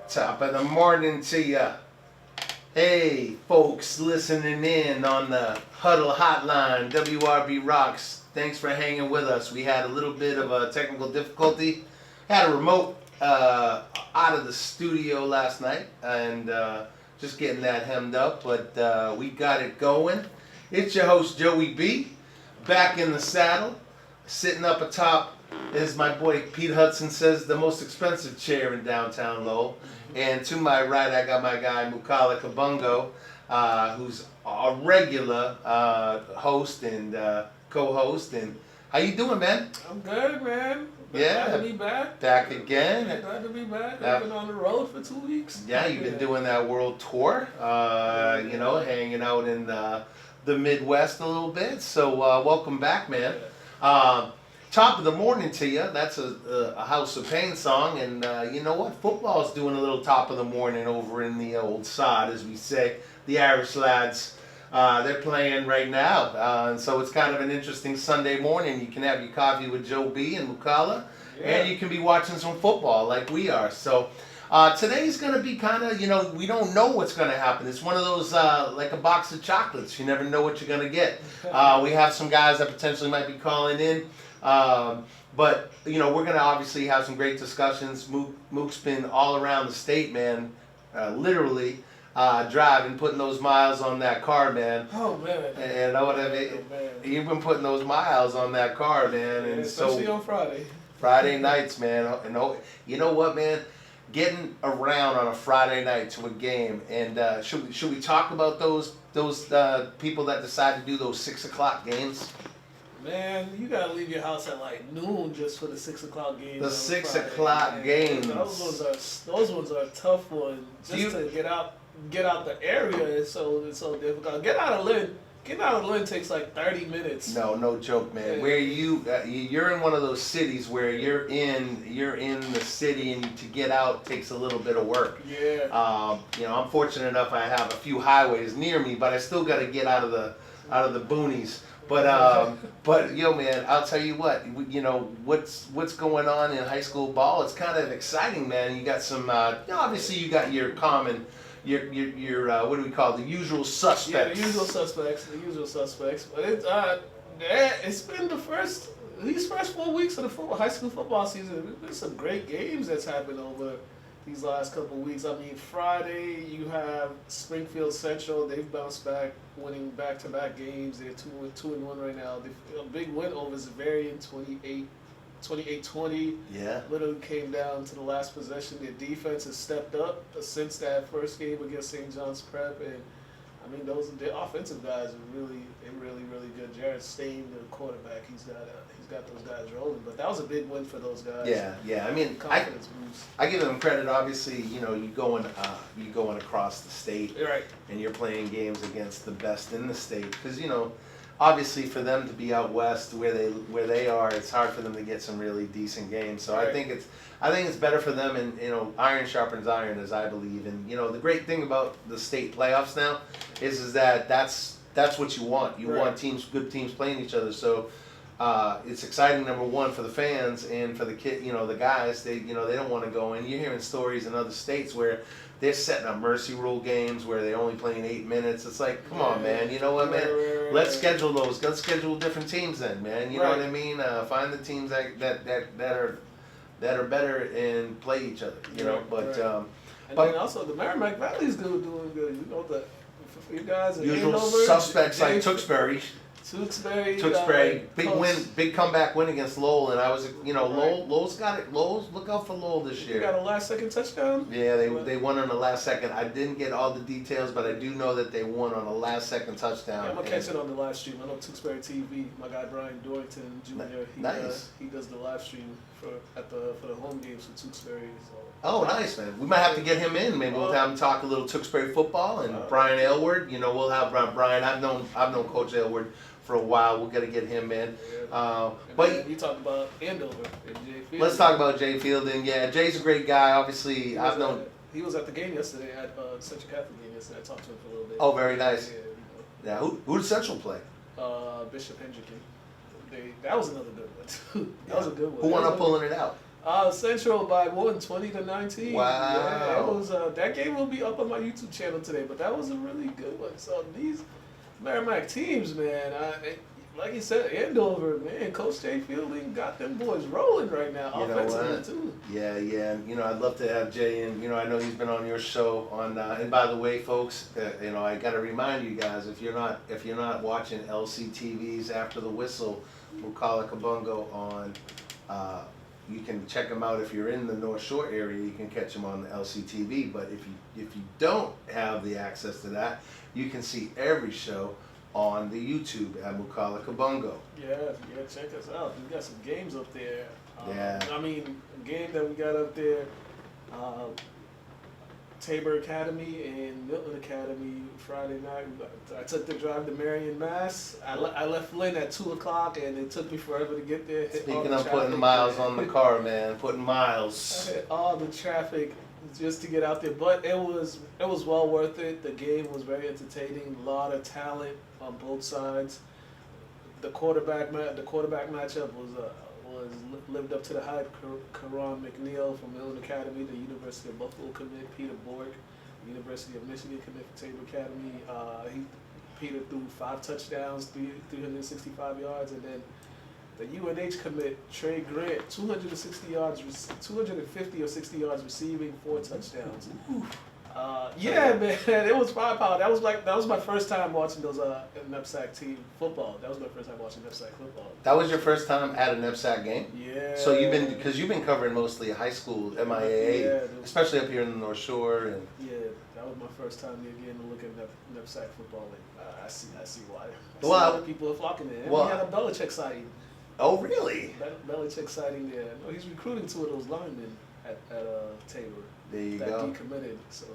Top of the morning to ya. Hey, folks listening in on the Huddle Hotline, WRB Rocks. Thanks for hanging with us. We had a little bit of a technical difficulty. Had a remote out of the studio last night and just getting that hemmed up, but we got it going. It's your host, Joey B, back in the saddle, sitting up atop, as my boy Pete Hudson says, the most expensive chair in downtown Lowell. And to my right, I got my guy Mukala Kabungo, who's a regular host and co-host. And how you doing, man? I'm good, man. Yeah. Glad to be back. Back again. Yeah, glad to be back. I've been on the road for 2 weeks. Yeah, you've been doing that world tour, hanging out in the Midwest a little bit. So welcome back, man. Top of the morning to you. That's a House of Pain song, and you know what? Football's doing a little top of the morning over in the old sod, as we say. The Irish lads, they're playing right now, and so it's kind of an interesting Sunday morning. You can have your coffee with Joe B and Mukala, and you can be watching some football like we are. So today's going to be kind of, we don't know what's going to happen. It's one of those, like a box of chocolates. You never know what you're going to get. We have some guys that potentially might be calling in. But we're going to obviously have some great discussions. Mook's been all around the state, man, literally driving, putting those miles on that car, man. Oh, man. And know what I mean? You've been putting those miles on that car, man. Yeah, and especially so on Friday. Friday nights, man. And you know what, man? Getting around on a Friday night to a game, and should we talk about those people that decide to do those 6 o'clock games? Man, you gotta leave your house at like noon just for the 6 o'clock games. The 6 o'clock games. Those ones are a tough one. Just to get out the area is so difficult. Get out of Lynn takes like 30 minutes. No joke, man. Yeah. Where you're in one of those cities where you're in the city, and to get out takes a little bit of work. Yeah. I'm fortunate enough I have a few highways near me, but I still got to get out of the boonies. But man, I'll tell you what, what's going on in high school ball. It's kind of exciting, man. You got some, obviously you got your common, your what do we call it? The usual suspects. Yeah, the usual suspects. But it's been these first 4 weeks of the high school football season. There's been some great games that's happened over these last couple of weeks. I mean, Friday you have Springfield Central. They've bounced back, winning back-to-back games. They're 2-1 right now. A big win over Zavarian, 28-20. Yeah. Literally came down to the last possession. Their defense has stepped up since that first game against St. John's Prep, and I mean, their offensive guys are really good. Jared Stain, the quarterback, he's got those guys rolling. But that was a big win for those guys. Yeah. I mean, confidence boost. I give them credit. Obviously, you going across the state, Right? and you're playing games against the best in the state. Because obviously for them to be out west where they are, it's hard for them to get some really decent games. So Right. I think it's better for them, and iron sharpens iron, as I believe. And the great thing about the state playoffs now is that that's what you want. You Right. want good teams playing each other. So it's exciting, number one, for the fans, and for the the guys. They don't want to go in. You're hearing stories in other states where they're setting up mercy rule games where they're only playing 8 minutes. It's like, come on, man. You know what, man? Right. Let's schedule those. Let's schedule different teams then, man. You know what I mean? Find the teams that are better and play each other. Right. And then also the Merrimack Valley's doing good. You guys are Usual Andover, suspects like Tewksbury. Tewksbury, big win, big comeback win against Lowell, and I was, Lowell's got it. Look out for Lowell this year. They got a last-second touchdown. Yeah, they won on the last second. I didn't get all the details, but I do know that they won on a last-second touchdown. Yeah, I'm gonna catch it on the live stream. I know Tewksbury TV. My guy Brian Dorrington Jr. He does the live stream for the home games for Tewksbury. So. Oh, nice, man. We might have to get him in. Maybe we'll have him talk a little Tewksbury football, and Brian Aylward. We'll have Brian. I've known Coach Aylward for a while. We're gonna get him in. But you talk about Andover and Jay Fielding. Let's talk about Jay Fielding. Yeah, Jay's a great guy. Obviously, I've known. He was at the game yesterday at Central Catholic game yesterday. I talked to him for a little bit. Oh, very nice. Yeah. Who did Central play? Bishop Hendricken. That was another good one too. That was a good one. Who wound up pulling it out? Central by 20-19. Wow. Yeah, it was. That game will be up on my YouTube channel today, but that was a really good one. So these Merrimack teams, man, like you said, Andover, man, Coach Jay Fielding got them boys rolling right now, You know offensively what? too. Yeah, yeah. You know, I'd love to have Jay in. You know, I know he's been on your show on. And by the way, folks, you know, I got to remind you guys, if you're not watching LCTV's After the Whistle, Mukala Kabungo on. You can check them out if you're in the North Shore area. You can catch them on the LCTV. But if you don't have the access to that, you can see every show on the YouTube at Mukala Kabungo. Yeah, check us out. We got some games up there. Yeah. I mean, a game that we got up there, Tabor Academy and Milton Academy Friday night. I took the drive to Marion, Mass. I left Flint at 2 o'clock, and it took me forever to get there. Speaking of putting miles on the car, man, putting miles. I hit all the traffic just to get out there, but it was well worth it. The game was very entertaining. A lot of talent on both sides. The quarterback matchup was lived up to the hype. Karan McNeil from Milton Academy, the University of Buffalo commit. Peter Borg, University of Michigan commit for Tabor Academy. Peter threw 5 touchdowns, 365 yards, and then the UNH commit Trey Grant, 250 or 60 yards receiving, 4 touchdowns. Yeah, man, it was firepower. That was my first time watching those NEPSAC team football. That was my first time watching NEPSAC football. That was your first time at a NEPSAC game? Yeah. So you've been covering mostly high school MIAA, Yeah, especially up here in the North Shore, and yeah, that was my first time again to look at NEPSAC football. And I see why. Well, why people are flocking there. And well, we had a Belichick sighting. oh really? Belichick sighting there. No, he's recruiting 2 of those linemen at Tabor. There you that go. decommitted. So.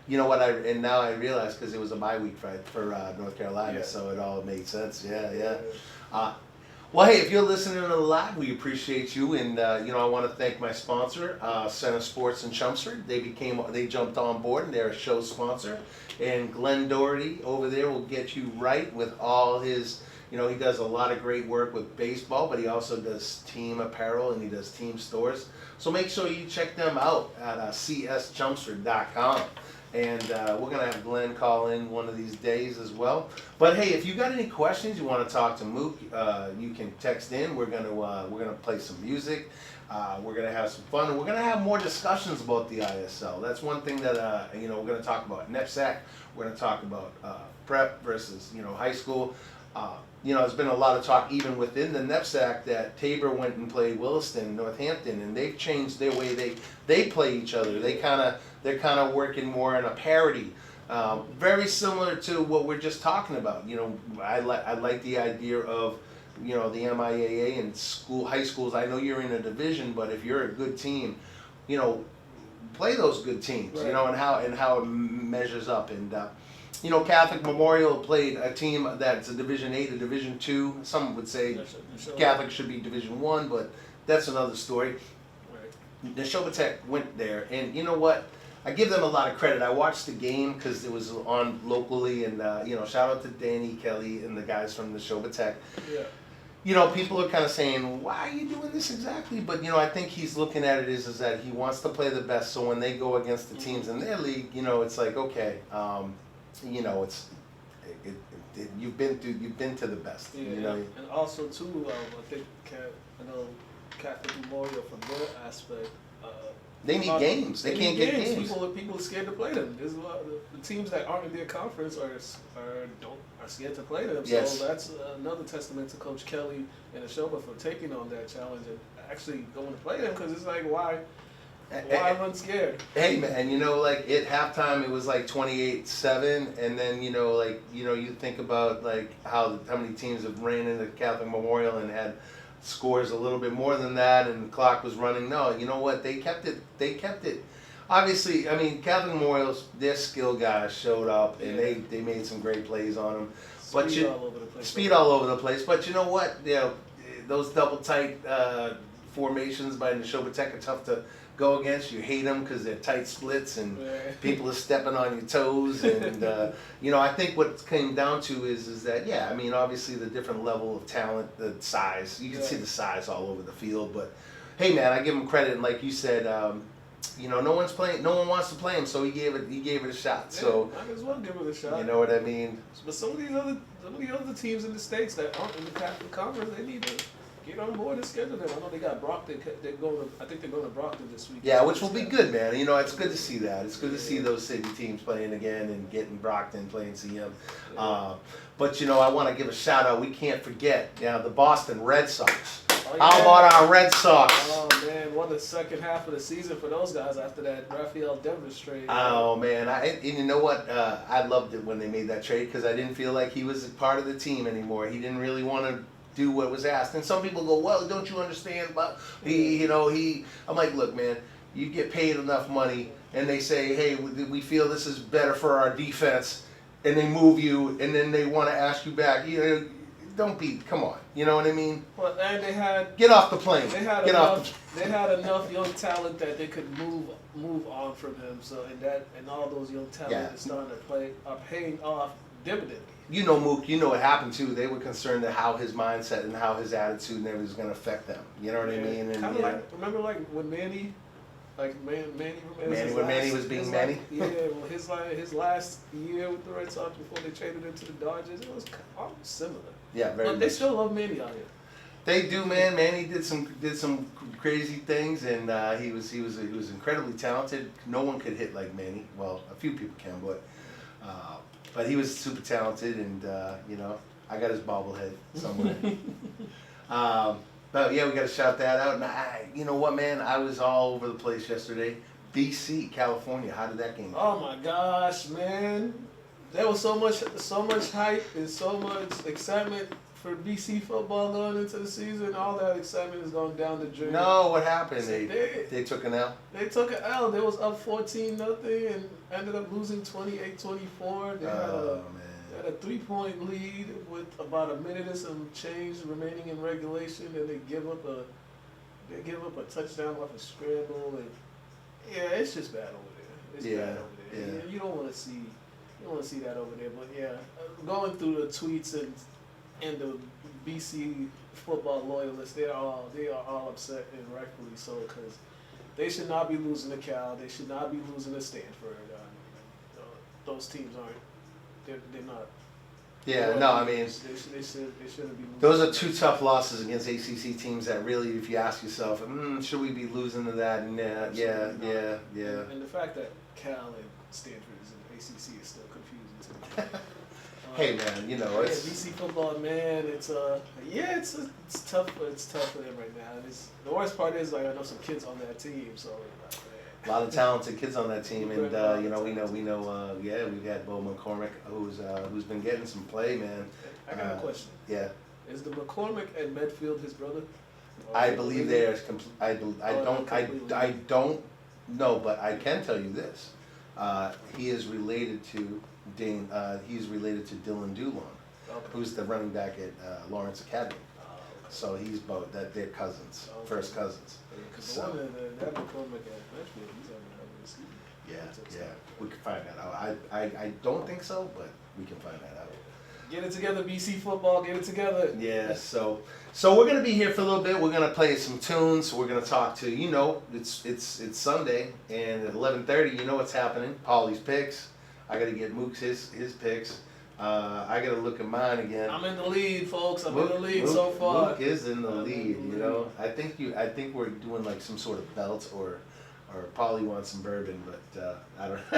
You know what? Now I realize because it was a bye week for North Carolina, Yeah. so it all made sense. Yeah. Well, hey, if you're listening to the live, we appreciate you, and you know, I want to thank my sponsor, Center Sports in Chelmsford. They jumped on board, and they're a show sponsor. And Glenn Doherty over there will get you right with all his. You know, he does a lot of great work with baseball, but he also does team apparel and he does team stores. So make sure you check them out at cschelmsford.com. And we're going to have Glenn call in one of these days as well. But hey, if you got any questions, you want to talk to Mook, you can text in. We're going to play some music. We're going to have some fun. And we're going to have more discussions about the ISL. That's one thing that, you know, we're going to talk about NEPSAC. We're going to talk about prep versus, you know, high school. You know, there's been a lot of talk even within the NEPSAC that Tabor went and played Williston, Northampton, and they've changed their way they play each other. They're kind of working more in a parity, very similar to what we're just talking about. You know, I like the idea of, you know, the MIAA and high schools. I know you're in a division, but if you're a good team, you know, play those good teams. Right. You know, and how it measures up. And you know, Catholic Memorial played a team that's a Division 8, a Division 2. Some would say Catholic should be Division 1, but that's another story. Right. The Neshoba went there, and you know what? I give them a lot of credit. I watched the game because it was on locally, and you know, shout out to Danny Kelly and the guys from the Neshoba. Yeah. You know, people are kind of saying, why are you doing this exactly? But, you know, I think he's looking at it is that he wants to play the best, so when they go against the teams in their league, you know, it's like, okay, you know, you've been to the best. Yeah, you know? And also too, I think Catholic Memorial from their aspect. They need games. They can't get games. People are scared to play them. There's a lot of the teams that aren't in their conference are scared to play them. Yes. So that's another testament to Coach Kelly and Neshoba for taking on that challenge and actually going to play them, because it's like, why run scared? Hey man, you know, like at halftime it was like 28-7, and then you know, like, you know, you think about like how many teams have ran into Catholic Memorial and had scores a little bit more than that, and the clock was running. No, you know what? They kept it. Obviously, I mean, Catholic Memorial's, their skill guys showed up, and they made some great plays on them. Speed all over the place. Speed all over the place. But you know what? You know, those double tight formations by Neshoba Tech are tough to go against. You hate them because they're tight splits and people are stepping on your toes. And you know, I think what it came down to is that, yeah, I mean, obviously the different level of talent, the size. You can see the size all over the field, but hey man, I give him credit, and like you said, no one wants to play him, so he gave it a shot. So might as well give it a shot. You know what I mean? But some of the other teams in the States that aren't in the Catholic Conference, they need to get on board and schedule them. I know they got Brockton. I think they're going to Brockton this week. Yeah, which will be good, man. It's good to see that. It's good to see those city teams playing again and getting Brockton playing CM. But I want to give a shout out. We can't forget the Boston Red Sox. Oh, yeah. How about our Red Sox? Oh man, what a second half of the season for those guys after that Rafael Devers trade. Oh man, and you know what? I loved it when they made that trade because I didn't feel like he was a part of the team anymore. He didn't really want to do what was asked. And some people go, well, don't you understand? But I'm like, look, man, you get paid enough money, and they say, hey, we feel this is better for our defense, and they move you, and then they want to ask you back. Come on. You know what I mean? Well, and they had get off the plane. They had enough young talent that they could move on from him. So and all those young talent is starting to are paying off dividends. Mook, what happened too. They were concerned that how his mindset and how his attitude and everything was going to affect them. You know what I mean? Kind of remember when Manny, when Manny was being Manny. Well, his last year with the Red Sox before they traded him to the Dodgers, it was almost similar. Yeah, very. But they still love Manny out here. They do, man. Manny did some crazy things, and he was incredibly talented. No one could hit like Manny. Well, a few people can, but he was super talented, and I got his bobblehead somewhere. But yeah, we got to shout that out. And you know what, man? I was all over the place yesterday. BC, California. How did that game go? Oh my gosh, man! There was so much hype and so much excitement for BC football going into the season. All that excitement is going down the drain. No, what happened? They took an L. They took an L. They was up 14-0 and ended up losing 28-24. They had a 3-point lead with about a minute and some change remaining in regulation, and they give up a touchdown off a scramble, and it's just bad over there. It's bad over there. Yeah. You don't want to see that over there. But going through the tweets and the BC football loyalists, they are all upset, and rightfully so, because they should not be losing to Cal. They should not be losing to Stanford. Those teams aren't. They're not. Yeah, no, I mean, they shouldn't be losing. Those are two tough losses against ACC teams that really, if you ask yourself, should we be losing to that? And yeah. And the fact that Cal and Stanford is in the ACC is still confusing to me. Hey man, it's BC football, man. It's tough. It's tough for them right now. And the worst part is I know some kids on that team, so. A lot of talented kids on that team, and we know. We've had Bo McCormick, who's been getting some play, man. I got a question. Yeah. Is the McCormick and Medfield his brother? I believe they are. I don't know, but I can tell you this: he is related to Dane. He's related to Dylan Dulon, who's the running back at Lawrence Academy. So he's both they're cousins, first cousins. Because the one that McCormick at Medfield, he's having a season. Yeah, we can find that out. I don't think so, but we can find that out. Get it together, BC football. Get it together. Yeah. So we're gonna be here for a little bit. We're gonna play some tunes. We're gonna talk to it's Sunday, and at 11:30, you know what's happening. Pauly's picks. I gotta get Mook's his picks. I gotta look at mine again. I'm in the lead, folks. I'm in the lead so far. Mook is in the lead. I think we're doing like some sort of belt, or Pauly wants some bourbon, but I don't.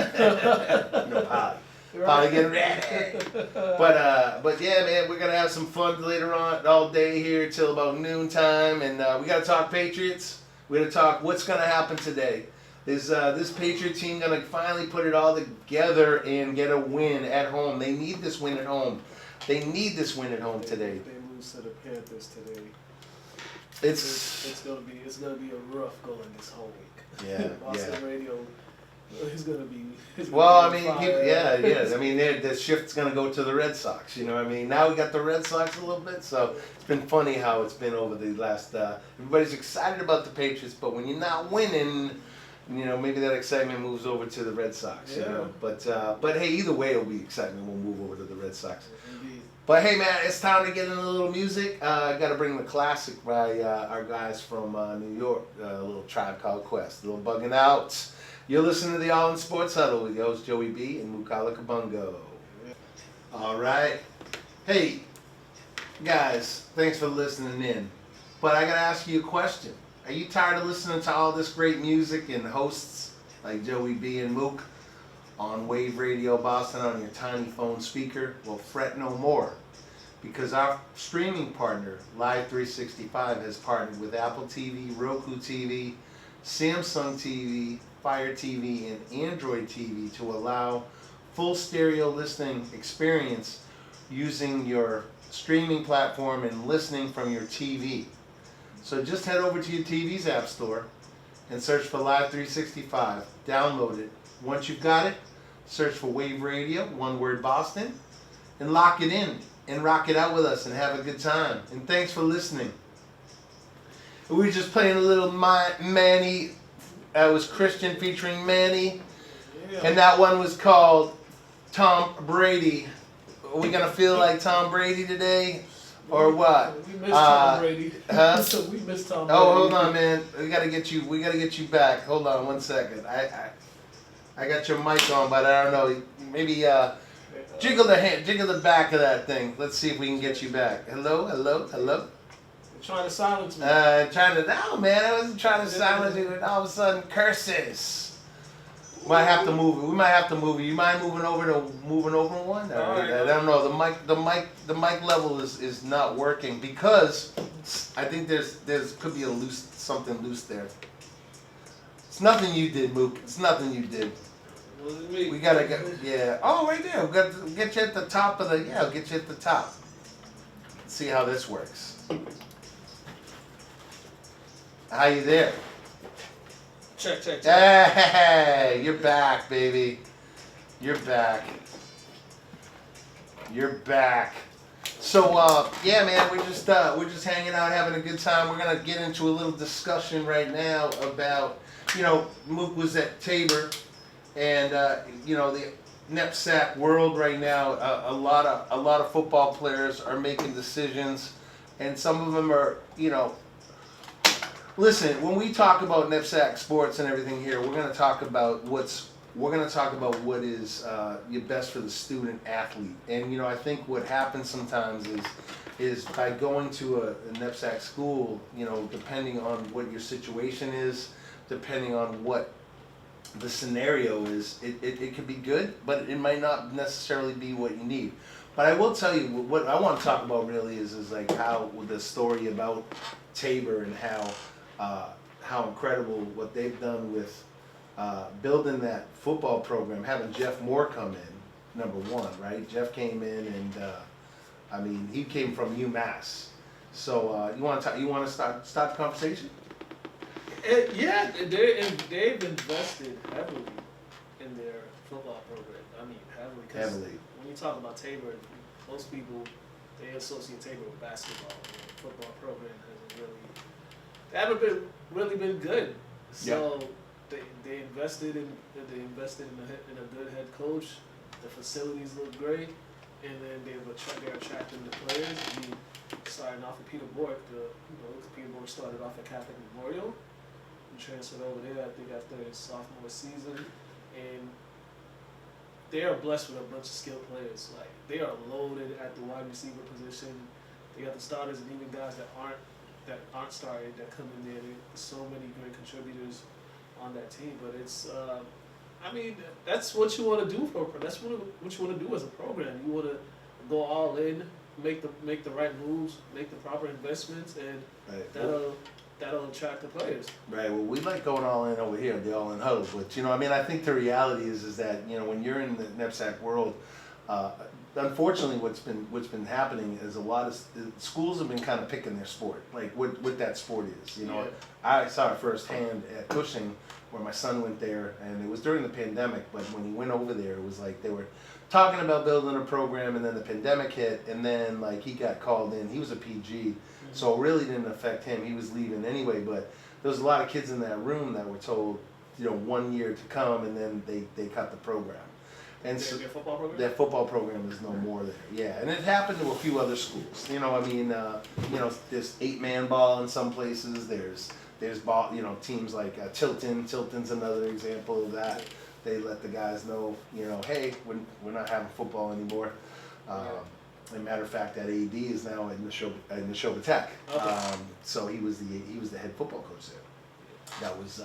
No Pauly. Pauly getting ready. But yeah, man, we're gonna have some fun later on all day here till about noontime, and we gotta talk Patriots. We're gonna talk what's gonna happen today. Is this Patriot team going to finally put it all together and get a win at home? They need this win at home. They need this win at home today. If they lose to the Panthers today, it's gonna be a rough going this whole week. Yeah, Boston radio is gonna be. Well, I mean, I mean, the shift's going to go to the Red Sox. You know what I mean? Now we got the Red Sox a little bit, so it's been funny how it's been over the last. Everybody's excited about the Patriots, but when you're not winning. Maybe that excitement moves over to the Red Sox. Yeah. But hey, either way, it'll be excitement. We'll move over to the Red Sox. Indeed. But hey, man, it's time to get into a little music. I got to bring the classic by our guys from New York, a little Tribe Called Quest, a little bugging out. You're listening to the All In Sports Huddle with your host Joey B and Mukala Kabungo. All right. Hey, guys, thanks for listening in. But I got to ask you a question. Are you tired of listening to all this great music and hosts like Joey B and Mook on Wave Radio Boston on your tiny phone speaker? Well, fret no more, because our streaming partner, Live 365, has partnered with Apple TV, Roku TV, Samsung TV, Fire TV, and Android TV to allow full stereo listening experience using your streaming platform and listening from your TV. So just head over to your TV's app store and search for Live 365. Download it. Once you've got it, search for Wave Radio, one word Boston, and lock it in and rock it out with us and have a good time. And thanks for listening. We were just playing a little Manny. That was Christian featuring Manny. Yeah. And that one was called Tom Brady. Are we going to feel like Tom Brady today? Or what? We missed Tom Brady. Huh? We missed Tom Brady. Oh, hold on, man. We gotta get you back. Hold on 1 second. I got your mic on, but I don't know. Maybe jiggle the back of that thing. Let's see if we can get you back. Hello. You're trying to silence me. No, man. I wasn't trying to silence you, and all of a sudden curses. Might have to move it. We might have to move it. You mind moving over one? I don't know. The mic level is not working because I think there's could be something loose there. It's nothing you did, Mook. It's nothing you did. We gotta get Oh, right there. We got to get you at the top of the I'll get you at the top. Let's see how this works. How you there? Check. Hey, you're back, baby. You're back. So, yeah, man, we're just hanging out, having a good time. We're gonna get into a little discussion right now about, Mook was at Tabor, and the NEPSAC world right now. A lot of football players are making decisions, and some of them are, Listen, when we talk about NEPSAC sports and everything here, we're going to talk about what is your best for the student athlete. And I think what happens sometimes is by going to a NEPSAC school, depending on what your situation is, depending on what the scenario is, it could be good, but it might not necessarily be what you need. But I will tell you what I want to talk about really is like how the story about Tabor and how incredible what they've done with building that football program, having Jeff Moore come in, number one, right? Jeff came in and he came from UMass. So you want to start the conversation? Yeah, they've invested heavily in their football program. Heavily. 'Cause Heavily. when you talk about Tabor, most people they associate Tabor with basketball. The football program haven't really been good. So they invested in a good head coach. The facilities look great, and then they're attracting the players. Starting off with Peter Bork, Peter Bork started off at Catholic Memorial and transferred over there, I think, after his sophomore season. And they are blessed with a bunch of skilled players. Like, they are loaded at the wide receiver position. They got the starters and even guys that aren't starting that come in there. There's so many great contributors on that team. But it's, that's what you want to do that's what you want to do as a program. You want to go all in, make the right moves, make the proper investments, and that'll attract the players. Right. Well, we like going all in over here, the All In Huddle. But I think the reality is that when you're in the NEPSAC world, unfortunately, what's been happening is a lot of schools have been kind of picking their sport, like what that sport is. I saw it firsthand at Cushing, where my son went there, and it was during the pandemic. But when he went over there, it was like they were talking about building a program, and then the pandemic hit, and then like he got called in. He was a PG, so it really didn't affect him. He was leaving anyway, but there was a lot of kids in that room that were told, 1 year to come, and then they cut the program. And so Their football program? their football program is no more there. Yeah, and it happened to a few other schools. You know, I mean, there's 8-man ball in some places. There's ball. You know, teams like Tilton. Tilton's another example of that. They let the guys know, hey, we're not having football anymore. As a matter of fact, that AD is now in Neshoba Tech. Okay. So he was the head football coach there. That was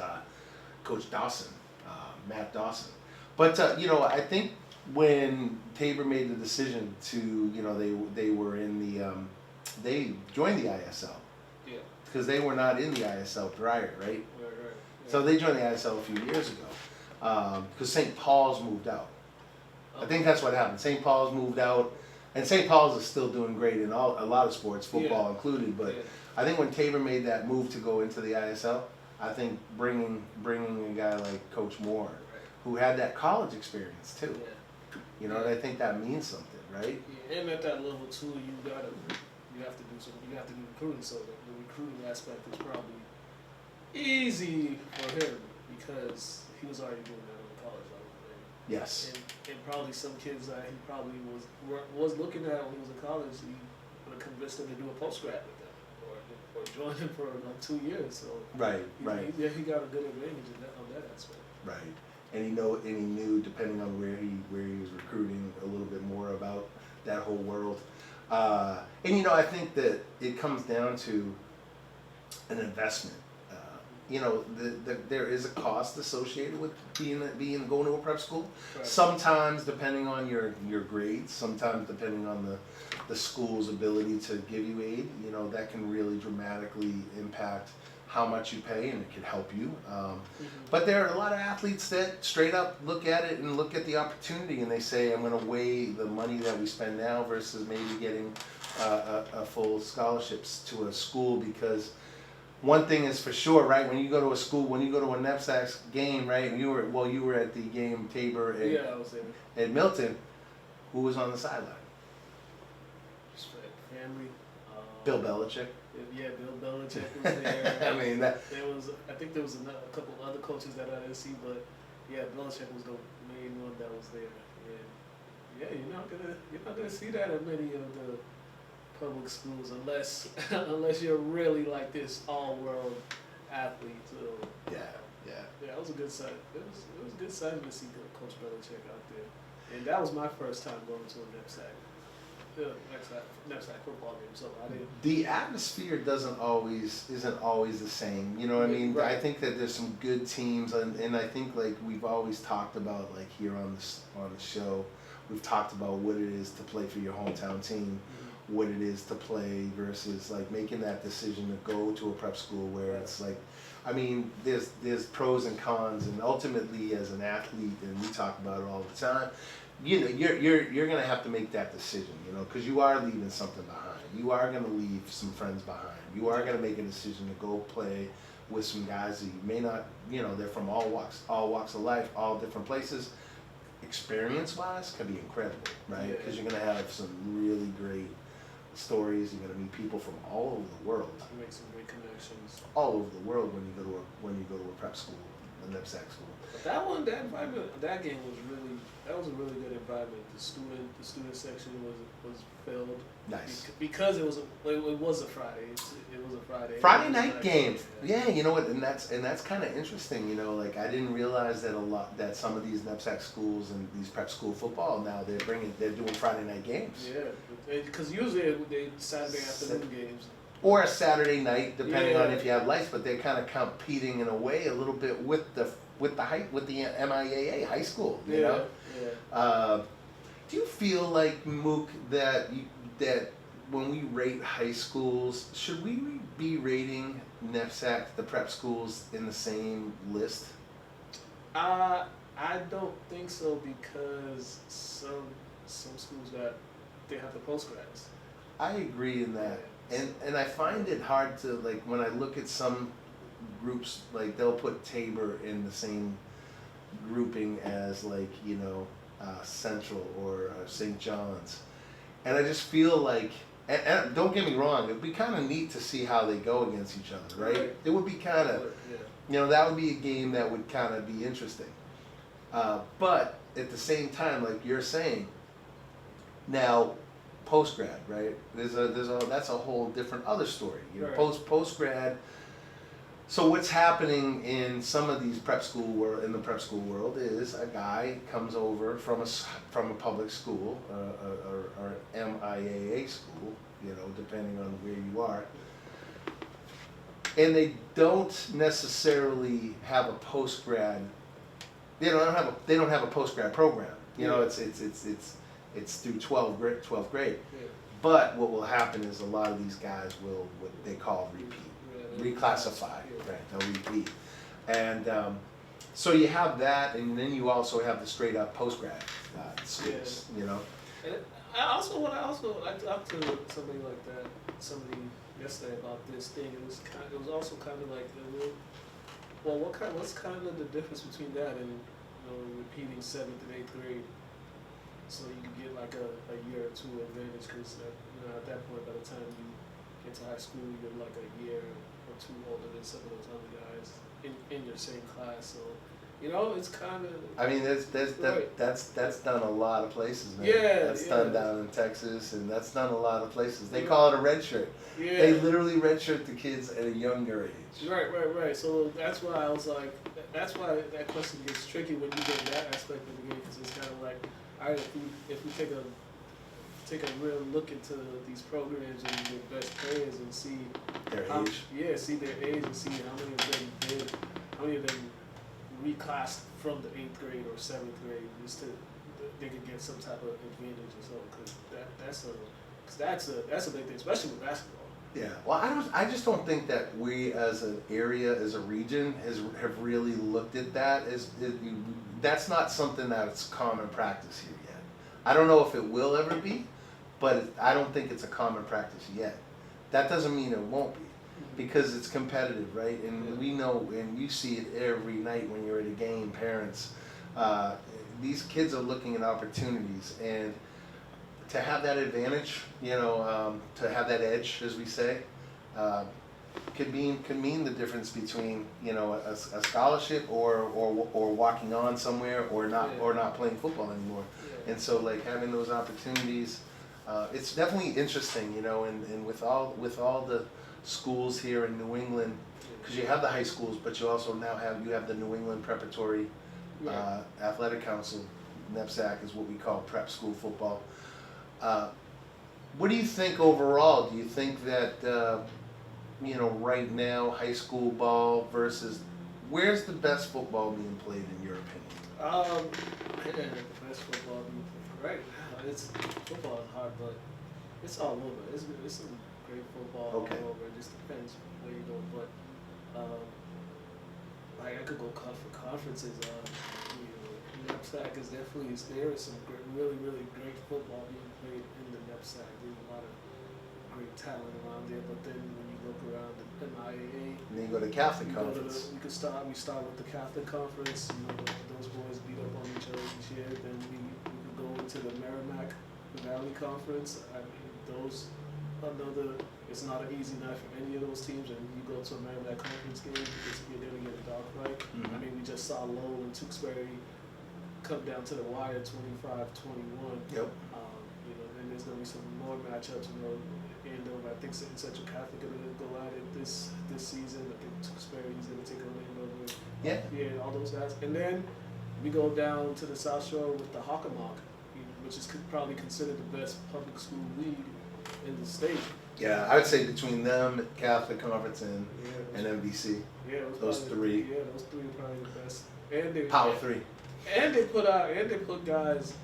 Coach Dawson, Matt Dawson. But I think when Tabor made the decision to, they were in the, they joined the ISL. Yeah. Because they were not in the ISL prior, right? Right. Yeah. So they joined the ISL a few years ago. Because St. Paul's moved out. I think that's what happened. St. Paul's moved out, and St. Paul's is still doing great in a lot of sports, football included. But I think when Tabor made that move to go into the ISL, I think bringing a guy like Coach Moore, who had that college experience too. Yeah. And I think that means something, right? Yeah, and at that level too, you have to do something. You have to do recruiting, so the recruiting aspect is probably easy for him because he was already doing that on the college level. Yes. And probably some kids that he probably was looking at when he was in college, he would have convinced them to do a post grad with them or join him for like 2 years. So Right. he got a good advantage on that aspect. Right. And he knew depending on where he was recruiting a little bit more about that whole world. And I think that it comes down to an investment. There is a cost associated with going to a prep school. Right. Sometimes depending on your grades, sometimes depending on the school's ability to give you aid, that can really dramatically impact how much you pay, and it can help you. But there are a lot of athletes that straight up look at it and look at the opportunity, and they say, I'm going to weigh the money that we spend now versus maybe getting a full scholarships to a school, because one thing is for sure, right? When you go to a school, when you go to a NEPSAC game, right? You were at the game Tabor I was there. at Milton. Who was on the sideline? Just family. Bill Belichick. Yeah, Bill Belichick was there. I mean, I think there was a couple other coaches that I didn't see, but yeah, Belichick was the main one that was there. And yeah, you're not gonna see that at many of the public schools unless you're really like this all-world athlete. So yeah, it was a good sight. It was a good sight to see Coach Belichick out there, and that was my first time going to a NEPSAC football game. So I didn't. The atmosphere isn't always the same. You know what I mean? Right. I think that there's some good teams, and I think like we've always talked about, like here on the show, we've talked about what it is to play for your hometown team. What it is to play versus like making that decision to go to a prep school where it's like, I mean, there's pros and cons, and ultimately as an athlete, and we talk about it all the time, you're gonna have to make that decision, because you are leaving something behind. You are gonna leave some friends behind. You are gonna make a decision to go play with some guys that you may not, they're from all walks of life, all different places. Experience-wise, can be incredible, right? Because you're gonna have some really great stories. You're gonna meet people from all over the world. You make some great connections. All over the world when you go to a prep school, a NEPSAC school. But that environment, that game was a really good environment. The student section was filled. Nice. Because it was a Friday. It was a Friday. Friday night game. Yeah, you know what, and that's kind of interesting. Like I didn't realize that some of these NEPSAC schools and these prep school football now they're doing Friday night games. Yeah, because usually they Saturday afternoon games. Or a Saturday night, depending on if you have lights, but they're kind of competing in a way a little bit with the MIAA high school. You know. Yeah. Do you feel like, Mook, that when we rate high schools, should we be rating NEPSAC, the prep schools, in the same list? I don't think so, because some schools they have the postgrads. I agree in that, and I find it hard to, like, when I look at some groups, like they'll put Tabor in the same grouping as like Central or St. John's, and I just feel like, and don't get me wrong, it'd be kind of neat to see how they go against each other, right? It would be kind of, that would be a game that would kind of be interesting. But at the same time, like you're saying, now post grad, right? That's a whole different other story. You know, Right. post grad. So what's happening in some of these prep school world, in the prep school world, is a guy comes over from from a public school, or MIAA school, you know, depending on where you are, and they don't necessarily have a post grad. They don't have a post grad program. You know, it's through 12th grade. Yeah. But what will happen is a lot of these guys will what they call reclassify, Yeah. right? They'll repeat, and so you have that, and then you also have the straight up post grad schools. You know, And I talked to somebody like that, somebody yesterday about this thing. It was also kind of like, what's kind of the difference between that and repeating 7th and 8th grade, so you can get like a year or two advantage, because at that point, by the time you get to high school, you're like a year or two older than some of those other guys in your same class. So it's kind of. I mean, Right. that's done a lot of places, man. Yeah, That's yeah. done down in Texas, and that's done a lot of places. They Yeah. call it a red shirt. Yeah. They literally redshirt the kids at a younger age. Right. So that's why I was like, that's why that question gets tricky when you get that aspect of the game, because it's kind of like, all right, if we take a real look into these programs and the best players and see Their how, age. see their age and see how many of them reclassed from the 8th grade or 7th grade, just to they could get some type of advantage or something, because that's a big thing, especially with basketball. Yeah. Well, I just don't think that we as an area, as a region, have really looked at that. That's not something that's common practice here yet. I don't know if it will ever be, but I don't think it's a common practice yet. That doesn't mean it won't be, because it's competitive, right? And we know, and you see it every night when you're at a game, parents. These kids are looking at opportunities, and to have that advantage, to have that edge, as we say, could mean the difference between a scholarship or walking on somewhere or not playing football anymore. Yeah. And so, like, having those opportunities, it's definitely interesting, and with all the schools here in New England, because you have the high schools, but you also now have the New England Preparatory Athletic Council. NEPSAC is what we call prep school football. What do you think overall? Do you think that right now, high school ball versus where's the best football being played in your opinion? The best football being played right now. Football is hard, but it's all over. It's some great football all over. It just depends where you go. But I could go for conferences. NEPSAC is there is some really great football being played in the NEPSAC. There's a lot of great talent around there. But then when you look around the MIAA, And then you go to Catholic Conference. we start with the Catholic Conference. Those boys beat up on each other each year. Then we could go into the Merrimack Valley Conference. I mean, it's not an easy night for any of those teams. And you go to a Merrimack Conference game, because you're going to get a dogfight. Mm-hmm. I mean, we just saw Lowell and Tewksbury come down to the wire 25-21. Yep. And there's going to be some more matchups. Andover, I think Central Catholic are going to go at it this season. I think Tewksbury is going to take on Andover. Yeah, all those guys. And then we go down to the South Shore with the Hockomock, which is probably considered the best public school league in the state. Yeah, I would say between them, Catholic Conference, and MVC. Yeah, those three. Yeah, those three are probably the best. And Power 3. And they put guys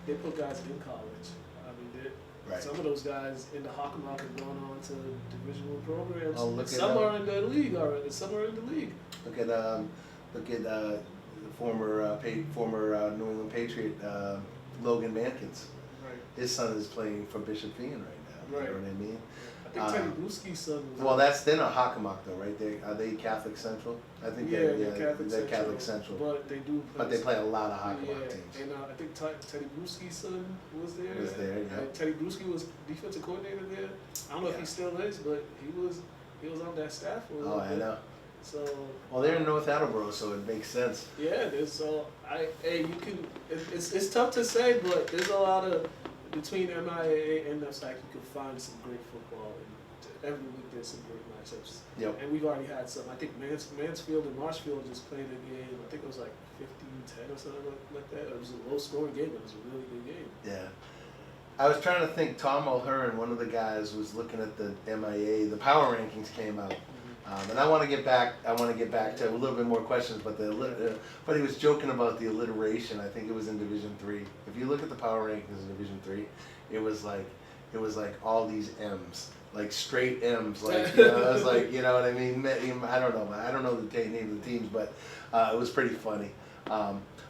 in college. I mean, some of those guys in the Hockomock have gone on to divisional programs. Some are in the league already. Some are in the league. Look at the former New England Patriot Logan Mankins. Right. His son is playing for Bishop Fien right now. Right. You know what I mean? I think Teddy Bruschi's son was. Well, they're not Hockomock though, right? Are they Catholic Central? I think they're Catholic Central. But they do. But they play a lot of Hockomock teams. And I think Teddy Bruschi's son was there. Yeah. Teddy Bruschi was defensive coordinator there. I don't know if he still is, but he was on that staff for a little bit. I know. So. Well, they're in North Attleboro, so it makes sense. Yeah, there's you can. It's tough to say, but there's a lot of between MIAA and NFSAC, you can find some great football, and every week there's some great matchups. Yep. And we've already had some. I think Mansfield and Marshfield just played a game. I think it was like 15-10 or something like that. It was a low-scoring game, but it was a really good game. Yeah. I was trying to think. Tom O'Hearn, one of the guys, was looking at the MIA. The power rankings came out, and I want to get back. I want to get back to a little bit more questions, but but he was joking about the alliteration. I think it was in Division 3. If you look at the power rankings in Division 3, it was like all these M's, like straight M's. Like I was like, you know what I mean? I don't know the name of the teams, but it was pretty funny.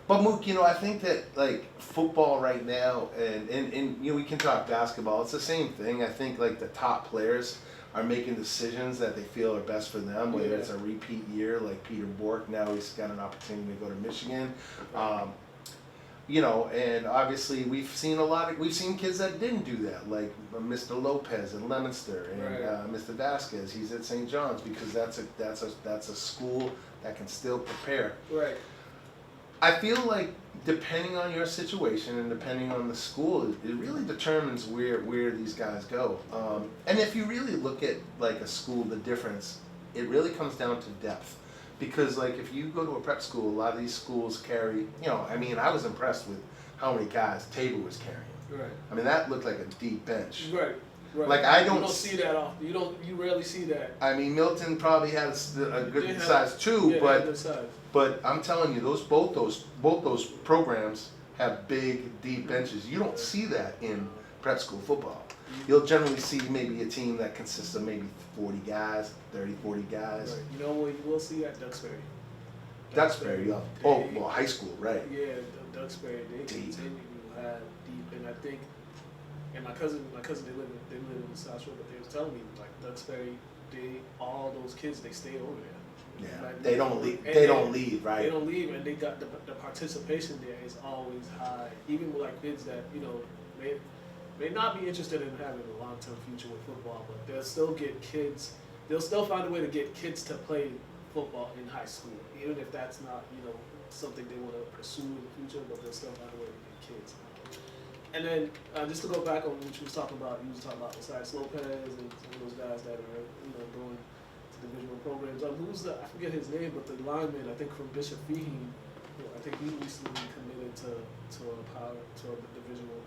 But Mook, I think that like football right now, and we can talk basketball. It's the same thing. I think like the top players are making decisions that they feel are best for them. Whether it's a repeat year, like Peter Bork, now he's got an opportunity to go to Michigan. And obviously we've seen kids that didn't do that, like Mr. Lopez in Leominster and Mr. Vasquez. He's at St. John's because that's a school that can still prepare. Right. I feel like depending on your situation and depending on the school, it really determines where these guys go. And if you really look at like a school, the difference, it really comes down to depth. Because like if you go to a prep school, a lot of these schools carry, I was impressed with how many guys Tabor was carrying. Right. I mean, that looked like a deep bench. Right. Right. Like you don't see that often. You rarely see that. I mean, Milton probably has a good size too, but I'm telling you, both those programs have big, deep benches. You don't see that in prep school football. You'll generally see maybe a team that consists of maybe 40 guys, 30, 40 guys. Right. You know what you will see at Duxbury? Duxbury, high school, right? Yeah, Duxbury. They continue to have deep, and I think. And my cousin, they live in the South Shore, but they was telling me like Duxbury, all those kids, they stay over there. Yeah, like, they don't leave. Right? They don't leave, and they got the participation there is always high. Even with like kids that may not be interested in having a long-term future with football, but they'll still get kids. They'll still find a way to get kids to play football in high school, even if that's not something they want to pursue in the future. But they'll still find a way to get kids. And then just to go back on what you was talking about, besides Lopez and some of those guys that are going to divisional programs. I forget his name, but the lineman I think from Bishop Fahey, I think he recently committed to a big divisional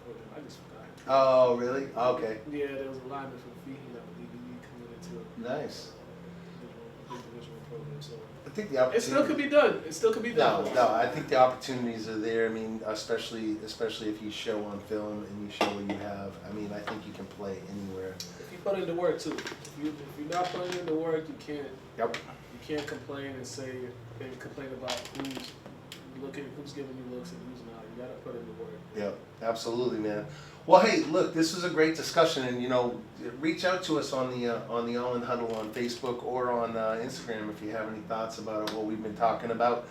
program. I just forgot. Oh really? Okay. Yeah, there was a lineman from Fahey that I believe he committed to nice. A big divisional program. So. I think the opportunity. It still could be done. No. I think the opportunities are there. I mean, especially if you show on film and you show what you have. I mean, I think you can play anywhere. If you put in the work too. If you're not putting in the work, you can't. Yep. You can't complain and complain about who's giving you looks and who's not. You gotta put in the work. Yep. Absolutely, man. Well, hey, look, this was a great discussion, and reach out to us on the All In Huddle on Facebook or on Instagram if you have any thoughts about what we've been talking about.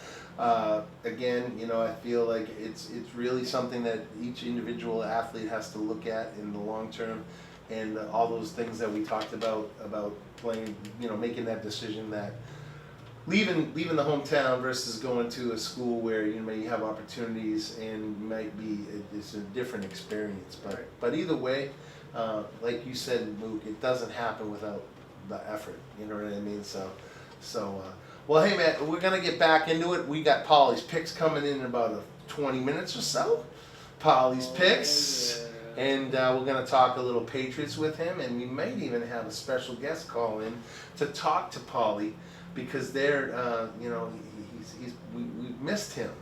Again, I feel like it's really something that each individual athlete has to look at in the long term, and all those things that we talked about playing, making that decision that. Leaving the hometown versus going to a school where you may have opportunities and it's a different experience. But either way, like you said, Mook, it doesn't happen without the effort. You know what I mean? Well, hey man, we're gonna get back into it. We got Pauly's picks coming in about 20 minutes or so. Pauly's picks. Yeah. And we're going to talk a little Patriots with him, and we might even have a special guest call in to talk to Pauly. Because we missed him.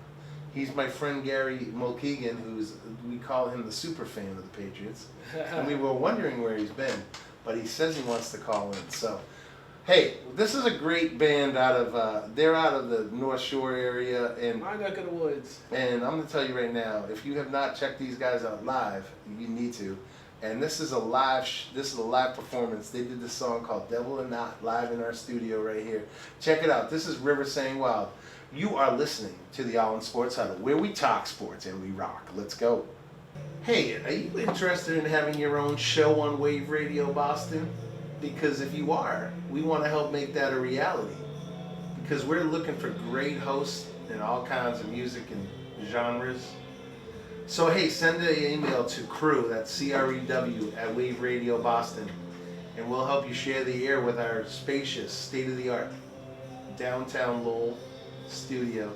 He's my friend Gary Mulkegan, we call him the super fan of the Patriots. And we were wondering where he's been, but he says he wants to call in. So, hey, this is a great band they're out of the North Shore area. And my neck of the woods. And I'm going to tell you right now, if you have not checked these guys out live, you need to. And this is a live performance. They did this song called Devil or Not live in our studio right here. Check it out. This is River Saying Wild. You are listening to the All In Sports Huddle, where we talk sports and we rock. Let's go. Hey, are you interested in having your own show on Wave Radio Boston? because if you are, we want to help make that a reality. Because we're looking for great hosts in all kinds of music and genres. So hey, send an email to crew, that's CREW, at Wave Radio Boston, and we'll help you share the air with our spacious, state-of-the-art, downtown Lowell studio.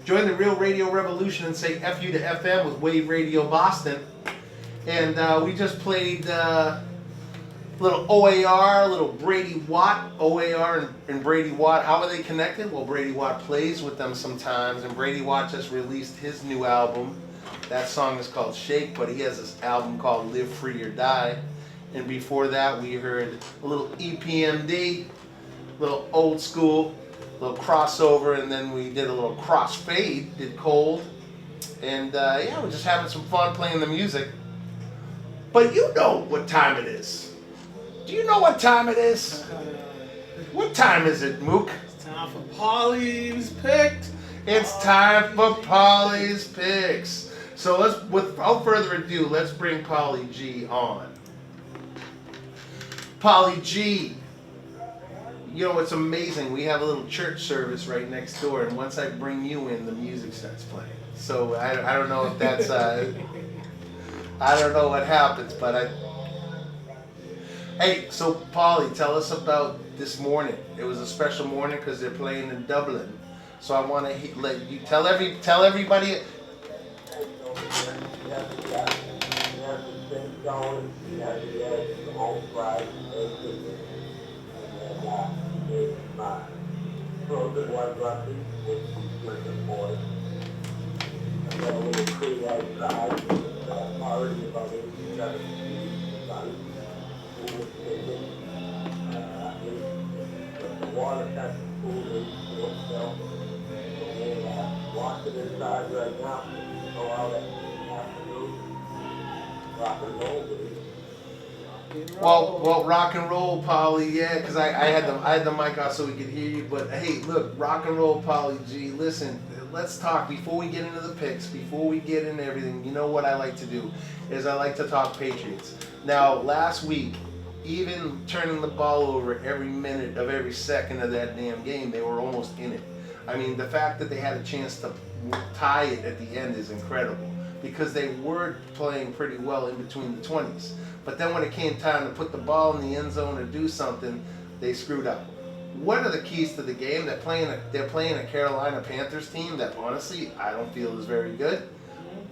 Join the real radio revolution and say F you to FM with Wave Radio Boston. And we just played little OAR, little Brady Watt. OAR and Brady Watt, how are they connected? Well, Brady Watt plays with them sometimes, and Brady Watt just released his new album. That song is called Shake, but he has this album called Live Free or Die. And before that, we heard a little EPMD, little old school, little crossover, and then we did a little crossfade, did Cold. And yeah, we're just having some fun playing the music. But you know what time it is. Do you know what time it is? What time is it, Mook? It's time for Pauly's Picks. It's time for Pauly's Picks. So let's, without further ado, let's bring Pauly G on. Pauly G, you know, it's amazing. We have a little church service right next door, and once I bring you in, the music starts playing. So I don't know if that's, I don't know what happens, but Hey, so Pauly, tell us about this morning. It was a special morning because they're playing in Dublin. So I want to let you tell everybody. Water that's cool in itself. And watching inside right now, go out at the afternoon, rock and roll with it. Well, rock and roll, Pauly, yeah, because I had the mic off so we could hear you. But hey, look, rock and roll, Pauly G. Listen, let's talk before we get into the picks, before we get into everything. You know what I like to do is I like to talk Patriots. Now, last week, even turning the ball over every minute of every second of that damn game, they were almost in it. I mean, the fact that they had a chance to tie it at the end is incredible because they were playing pretty well in between the 20s. But then when it came time to put the ball in the end zone or do something, they screwed up. What are the keys to the game? They're playing a Carolina Panthers team that honestly I don't feel is very good.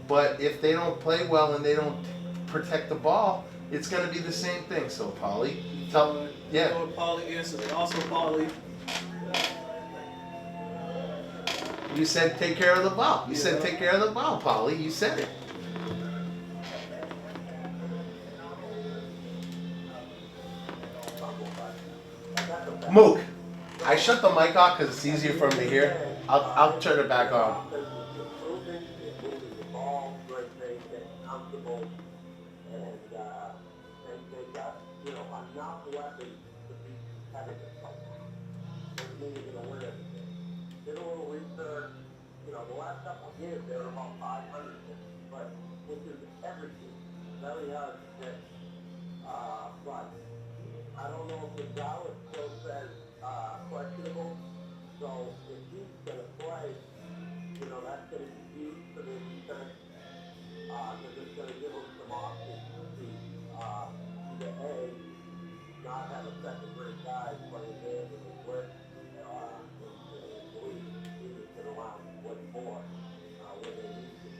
But if they don't play well and they don't protect the ball, it's going to be the same thing. So, Pauly, tell me. Yeah. You know what Pauly answered. And also, Pauly. You said take care of the ball. You said take care of the ball, Pauly. You said it. Mook, I shut the mic off because it's easier for him to hear. I'll turn it back on. The last couple of years they were about 500, but which is everything. Very hard to get. But I don't know if the Dallas still says questionable. So if he's going to play, that's going to be huge for the defense. Because it's going to give them some options to either A, not have a second-rate guy playing in and split, around what more when they need to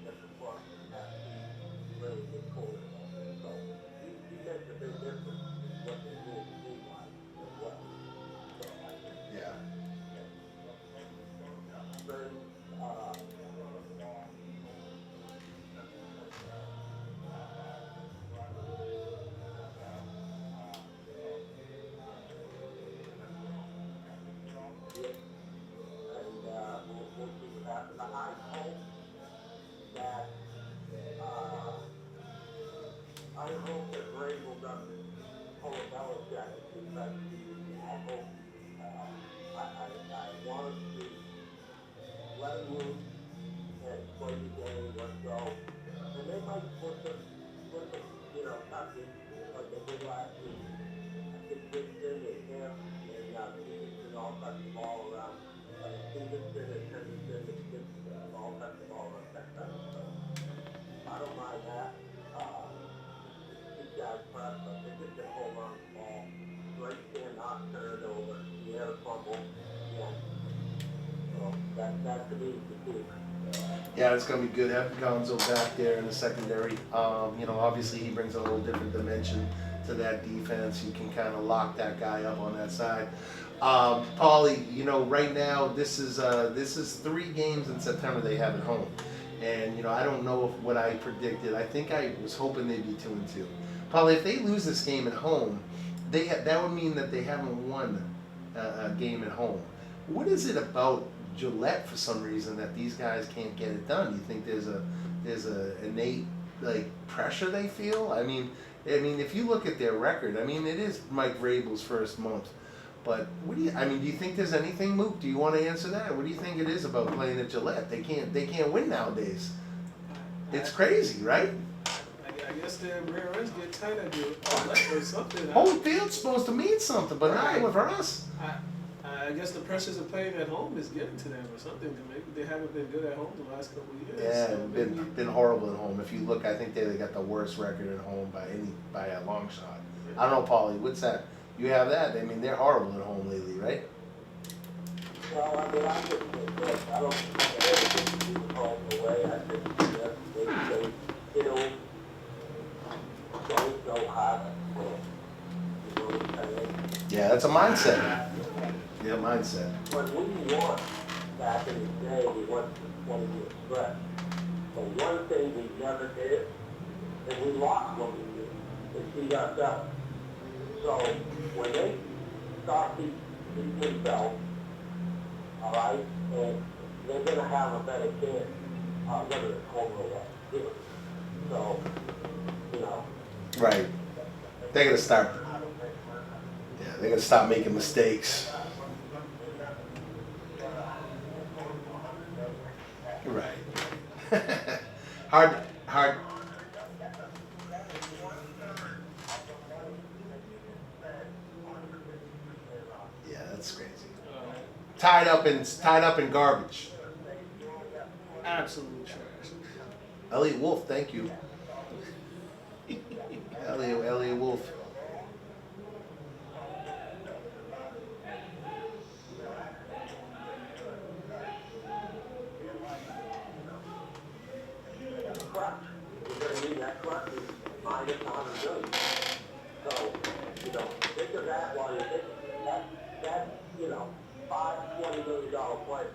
get the book and have really good quarterback. So he makes a big difference in what they do team-wise as well. So I think Yeah. very we'll see what happens. I hope that Vrabel doesn't pull a Belichick because I hope I want us to let him loose and play the game, let's go. And they might put them touches like they did last week. I Stevenson all touch the ball around. Stevenson and Henderson and Gibson all touch the ball around that time. So I don't mind that. These guys press, but they just get hold on the ball. Right stand, not turn it over. You had a fumble. Yeah. So that to me is the key. Yeah, it's going to be good having Gonzo back there in the secondary. Obviously he brings a whole different dimension to that defense. You can kind of lock that guy up on that side. Pauly, right now this is 3 games in September they have at home, and I don't know what I predicted. I think I was hoping they'd be 2-2. Pauly, if they lose this game at home, that would mean that they haven't won a game at home. What is it about Gillette for some reason that these guys can't get it done? You think there's a innate pressure they feel? I mean, if you look at their record, it is Mike Vrabel's first month. But do you think there's anything, Mook? Do you want to answer that? What do you think it is about playing at Gillette? They can't win nowadays. It's crazy, right? I guess their rear ends get tight at Gillette or something. Home field's supposed to mean something, but not for us. I guess the pressures of playing at home is getting to them or something. Maybe they haven't been good at home the last couple of years. Yeah, so been horrible at home. If you look, I think they got the worst record at home by a long shot. I don't know, Pauly, what's that? You have that? They're horrible at home lately, right? Well, I just think that I don't think they ever home away. I think that they don't know how to win. You know what I'm saying? Yeah, that's a mindset. Yeah, mindset. When we won back in the day, we went to 20-year stretch. But one thing we never did, and we lost when we did, is beat ourselves. So when they start beating themselves, all right, and they're going to have a better chance, whether it's home or away. So, Right. They're gonna start. Yeah, they're gonna stop making mistakes. Right. hard. Yeah, that's crazy. Tied up in garbage. Absolute trash. Elliot Wolf, thank you. Elliot Wolf. Crutch. You're going to need that crutch is minus $100 million. So, think of that while you're thinking. That's $5-20 million player.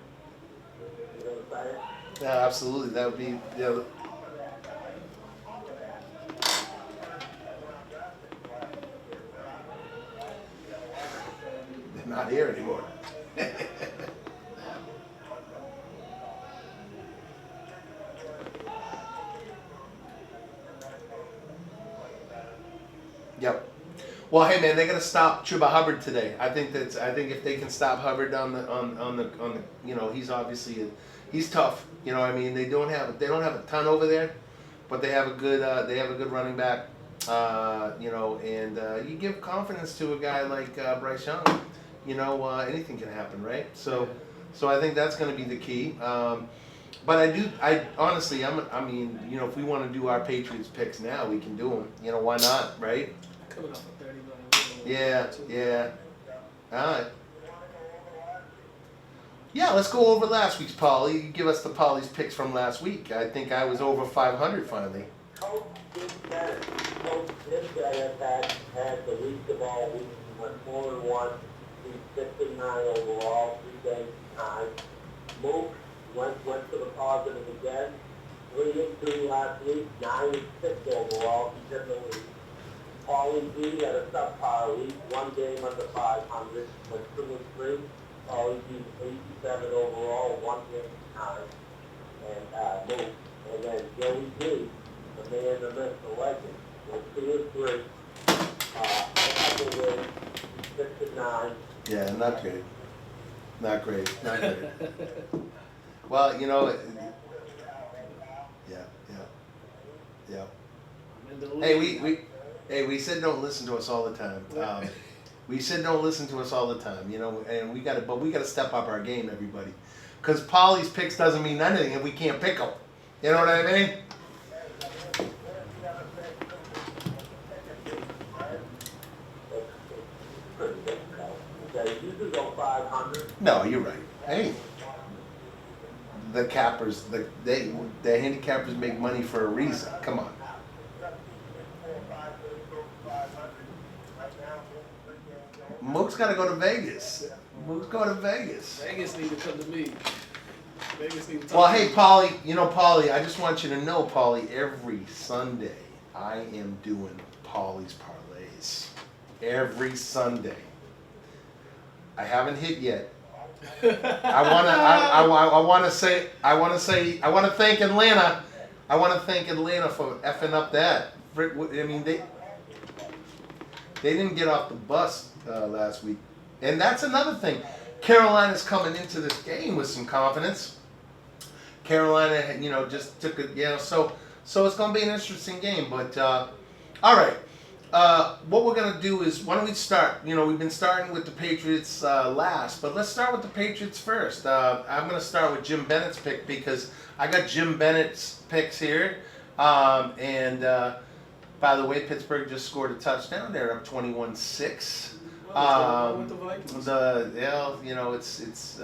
You know what I'm saying? Yeah, absolutely. That would be. Yeah. They're not here anymore. Yep. Well, hey man, they're gonna stop Chuba Hubbard today. I think if they can stop Hubbard on the he's obviously he's tough. They don't have a ton over there, but they have a good running back. And you give confidence to a guy like Bryce Young. Anything can happen, right? So I think that's going to be the key. But I honestly, if we want to do our Patriots picks now, we can do them. Why not, right? Coming off a 30 Yeah. All right. Yeah, let's go over last week's Pauly. You give us the Pauly's picks from last week. I think I was over 500 finally. Coach did better. Coach did better. Had the least of all weeks. He went 4-1. He's 6-9 overall. 3 games time. Mook went to the positive again. 3-2 last week. 9-6 overall. He's in the league. Pauly G had a subpar week. 1 game under 500. Went 2-3. Pauly G 87 overall. 1 game time. And Mook. And then Joey G, the man, the myth, the legend, went 2-3. Couple wins, 6-9. Yeah, not great. Well, yeah. Hey, we said don't listen to us all the time. We said don't listen to us all the time, you know, and we gotta step up our game, everybody. Because Pauly's picks doesn't mean anything if we can't pick them. You know what I mean? Pretty difficult. Okay, you could go 500. No, you're right. Hey, the cappers, the handicappers make money for a reason. Come on. Mook's got to go to Vegas. Mook's going to Vegas. Vegas need to come to me. Vegas need to talk Well, to hey, me. Pauly, you know, Pauly, I just want you to know, Pauly, every Sunday I am doing Pauly's parlays. Every Sunday. I haven't hit yet. I want to thank Atlanta. I want to thank Atlanta for effing up that. I mean, they didn't get off the bus last week, and that's another thing. Carolina's coming into this game with some confidence. Carolina, you know, just took it, you know, so it's going to be an interesting game. But all right. What we're going to do is, why don't we start? You know, we've been starting with the Patriots last, but let's start with the Patriots first. I'm going to start with Jim Bennett's pick because I got Jim Bennett's picks here. And by the way, Pittsburgh just scored a touchdown. They're up 21-6. With the Vikings. You know, it's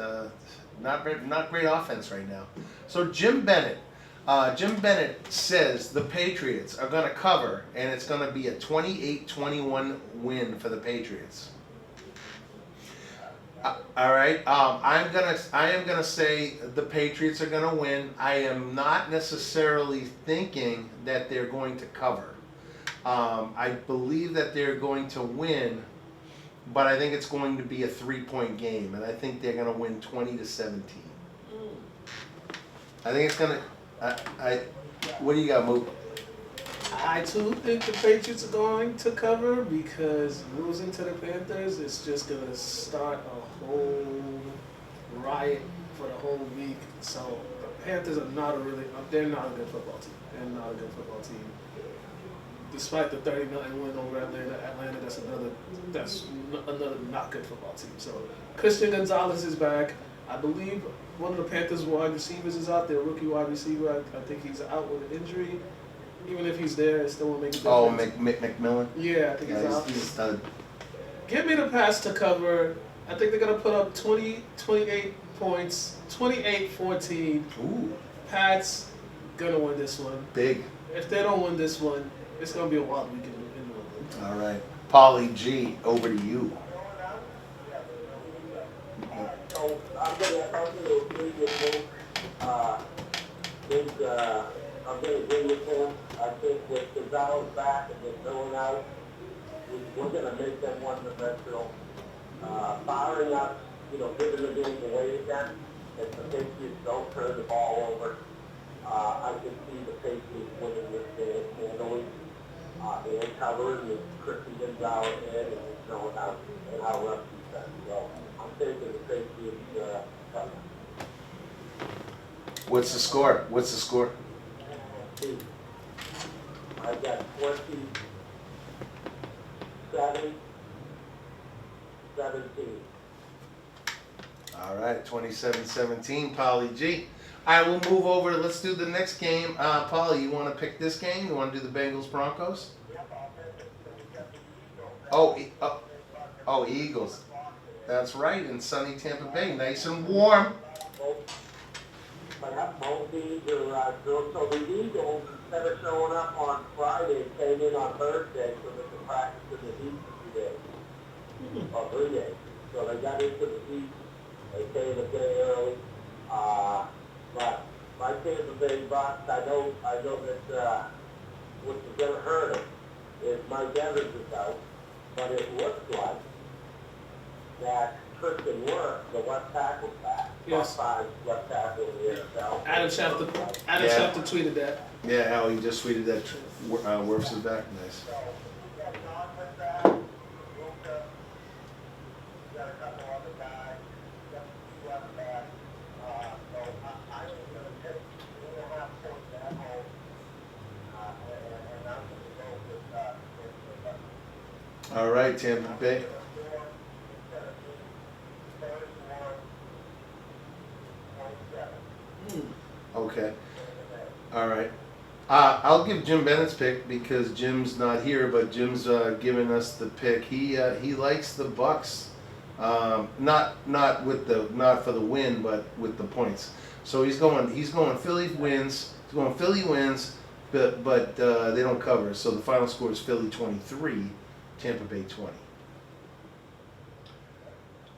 not great offense right now. So Jim Bennett says the Patriots are going to cover, and it's going to be a 28-21 win for the Patriots. All right, I am gonna say the Patriots are going to win. I am not necessarily thinking that they're going to cover. I believe that they're going to win, but I think it's going to be a 3-point game, and I think they're going to win 20-17. I think it's going to. What do you got, Mook? I too think the Patriots are going to cover because losing to the Panthers is just going to start a whole riot for the whole week. So the Panthers are they're not a good football team. They're not a good football team. Despite the 30-0 win over Atlanta, that's another not good football team. So Christian Gonzalez is back. I believe one of the Panthers wide receivers is out there, rookie wide receiver. I think he's out with an injury. Even if he's there, it still won't make a difference. Oh, McMillan? Yeah, I think he's out. He's a stud. Give me the pass to cover. I think they're going to put up 28 points, 28-14. Ooh. Pats going to win this one. Big. If they don't win this one, it's going to be a wild weekend in New England. All right. Pauly G, over to you. So I'm gonna agree with him. I'm gonna agree with him. I think with Gonzalez back and with Miller out, we're gonna make them one-dimensional. Firing up, you know, giving the game away again. If the Patriots don't turn the ball over, I can see the Patriots winning this game handily. And covering with Christian Gonzalez in and showing out and how rough defense. So I'm taking the Patriots cover. What's the score? I got 17. All right, 27-17, Pauly G. All right, we'll move over. Let's do the next game. Pauly, you want to pick this game? You want to do the Bengals-Broncos? Oh, Eagles. That's right, in sunny Tampa Bay. Nice and warm. Both teams are good. So the Eagles, instead of showing up on Friday, came in on Thursday so they could practice in the heat for 2 days. Or 3 days. So they got into the heat. They came a day early. But my Tampa Bay Bucks, I know that what's going to hurt them is Mike Evans is out. But it looks like that Christian Work, the left tackle back. Yes. Left tackle in the NFL. Adam Schefter tweeted that. Yeah, Al, he just tweeted that Wirfs is back. Nice. All right, Tampa Bay. Okay. All right. I'll give Jim Bennett's pick because Jim's not here, but Jim's giving us the pick. He likes the Bucks, not for the win, but with the points. So he's going Philly wins. He's going Philly wins, but they don't cover. So the final score is Philly 23, Tampa Bay 20.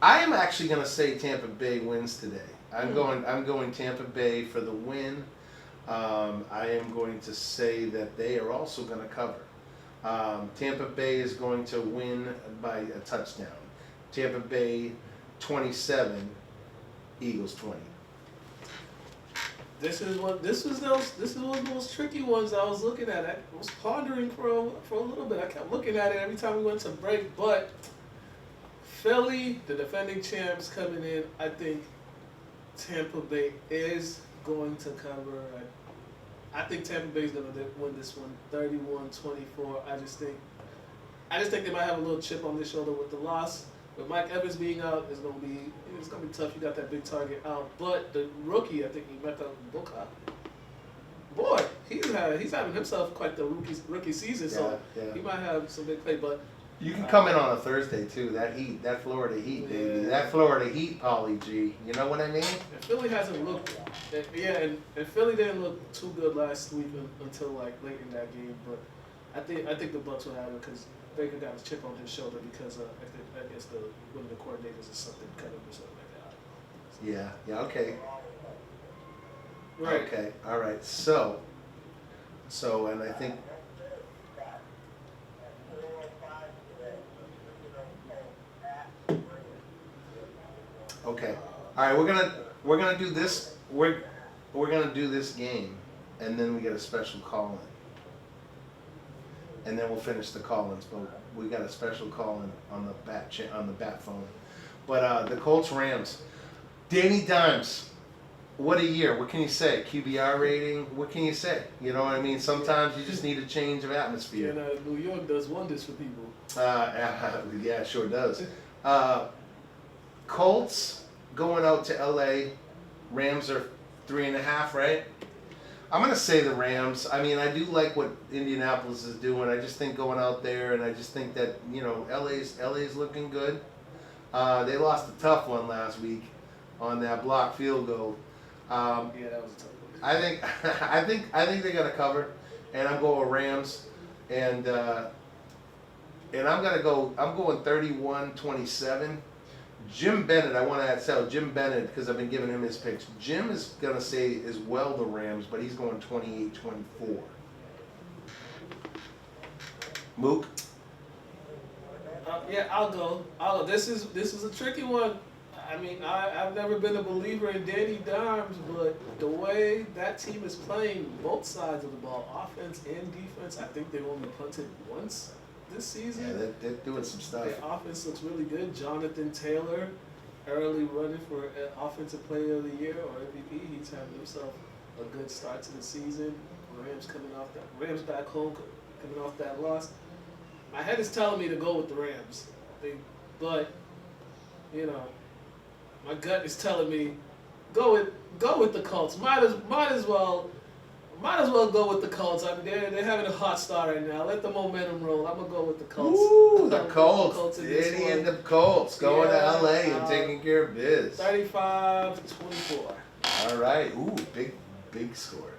I am actually going to say Tampa Bay wins today. I'm going Tampa Bay for the win. I am going to say that they are also going to cover. Tampa Bay is going to win by a touchdown. Tampa Bay 27, Eagles 20. This is one of those tricky ones I was looking at. I was pondering for a little bit. I kept looking at it every time we went to break, but Philly, the defending champs, coming in. I think Tampa Bay is going to cover. I think Tampa Bay is going to win this one, 31-24. I just think they might have a little chip on their shoulder with the loss. With Mike Evans being out, it's gonna be tough. You got that big target out, but the rookie, I think he met up Mukala. Boy, he's having himself quite the rookie season, so he might have some big play. But you can come in on a Thursday too. That Florida Heat, baby. That Florida Heat, Pauly G. You know what I mean? And Philly hasn't looked, and Philly didn't look too good last week until like late in that game. But I think the Bucks will have it because Baker got a chip on his shoulder because I guess one of the coordinators or something cut him or something like that. Yeah. Okay. Right. Okay. All right. So, and I think. Okay. All right. We're gonna do this. We're gonna do this game, and then we get a special call in. And then we'll finish the call-ins, but we got a special call-in on the bat phone. But the Colts Rams, Danny Dimes, what a year! What can you say? QBR rating? What can you say? You know what I mean? Sometimes you just need a change of atmosphere. And New York does wonders for people. Yeah, it sure does. Colts going out to LA. Rams are 3.5, right? I'm going to say the Rams. I mean, I do like what Indianapolis is doing. I just think going out there, and I just think that, LA's looking good. They lost a tough one last week on that blocked field goal. That was a tough one. I think they're going to cover, and I'm going Rams, and I'm going 31-27. Jim Bennett, I want to tell Jim Bennett, because I've been giving him his picks. Jim is going to say as well the Rams, but he's going 28-24. Mook? I'll go. This is a tricky one. I mean, I've never been a believer in Danny Dimes, but the way that team is playing both sides of the ball, offense and defense, I think they only punted once this season. Yeah, they're doing some stuff. Their offense looks really good. Jonathan Taylor, early running for Offensive Player of the Year or MVP. He's having himself a good start to the season. Rams back home, coming off that loss. My head is telling me to go with the Rams, but my gut is telling me go with the Colts. Might as well go with the Colts. I mean, they're having a hot start right now. Let the momentum roll. I'm gonna go with the Colts. Ooh, the Colts. Diddy and the Colts going to LA and taking care of biz. 35-24. All right. Ooh, big score.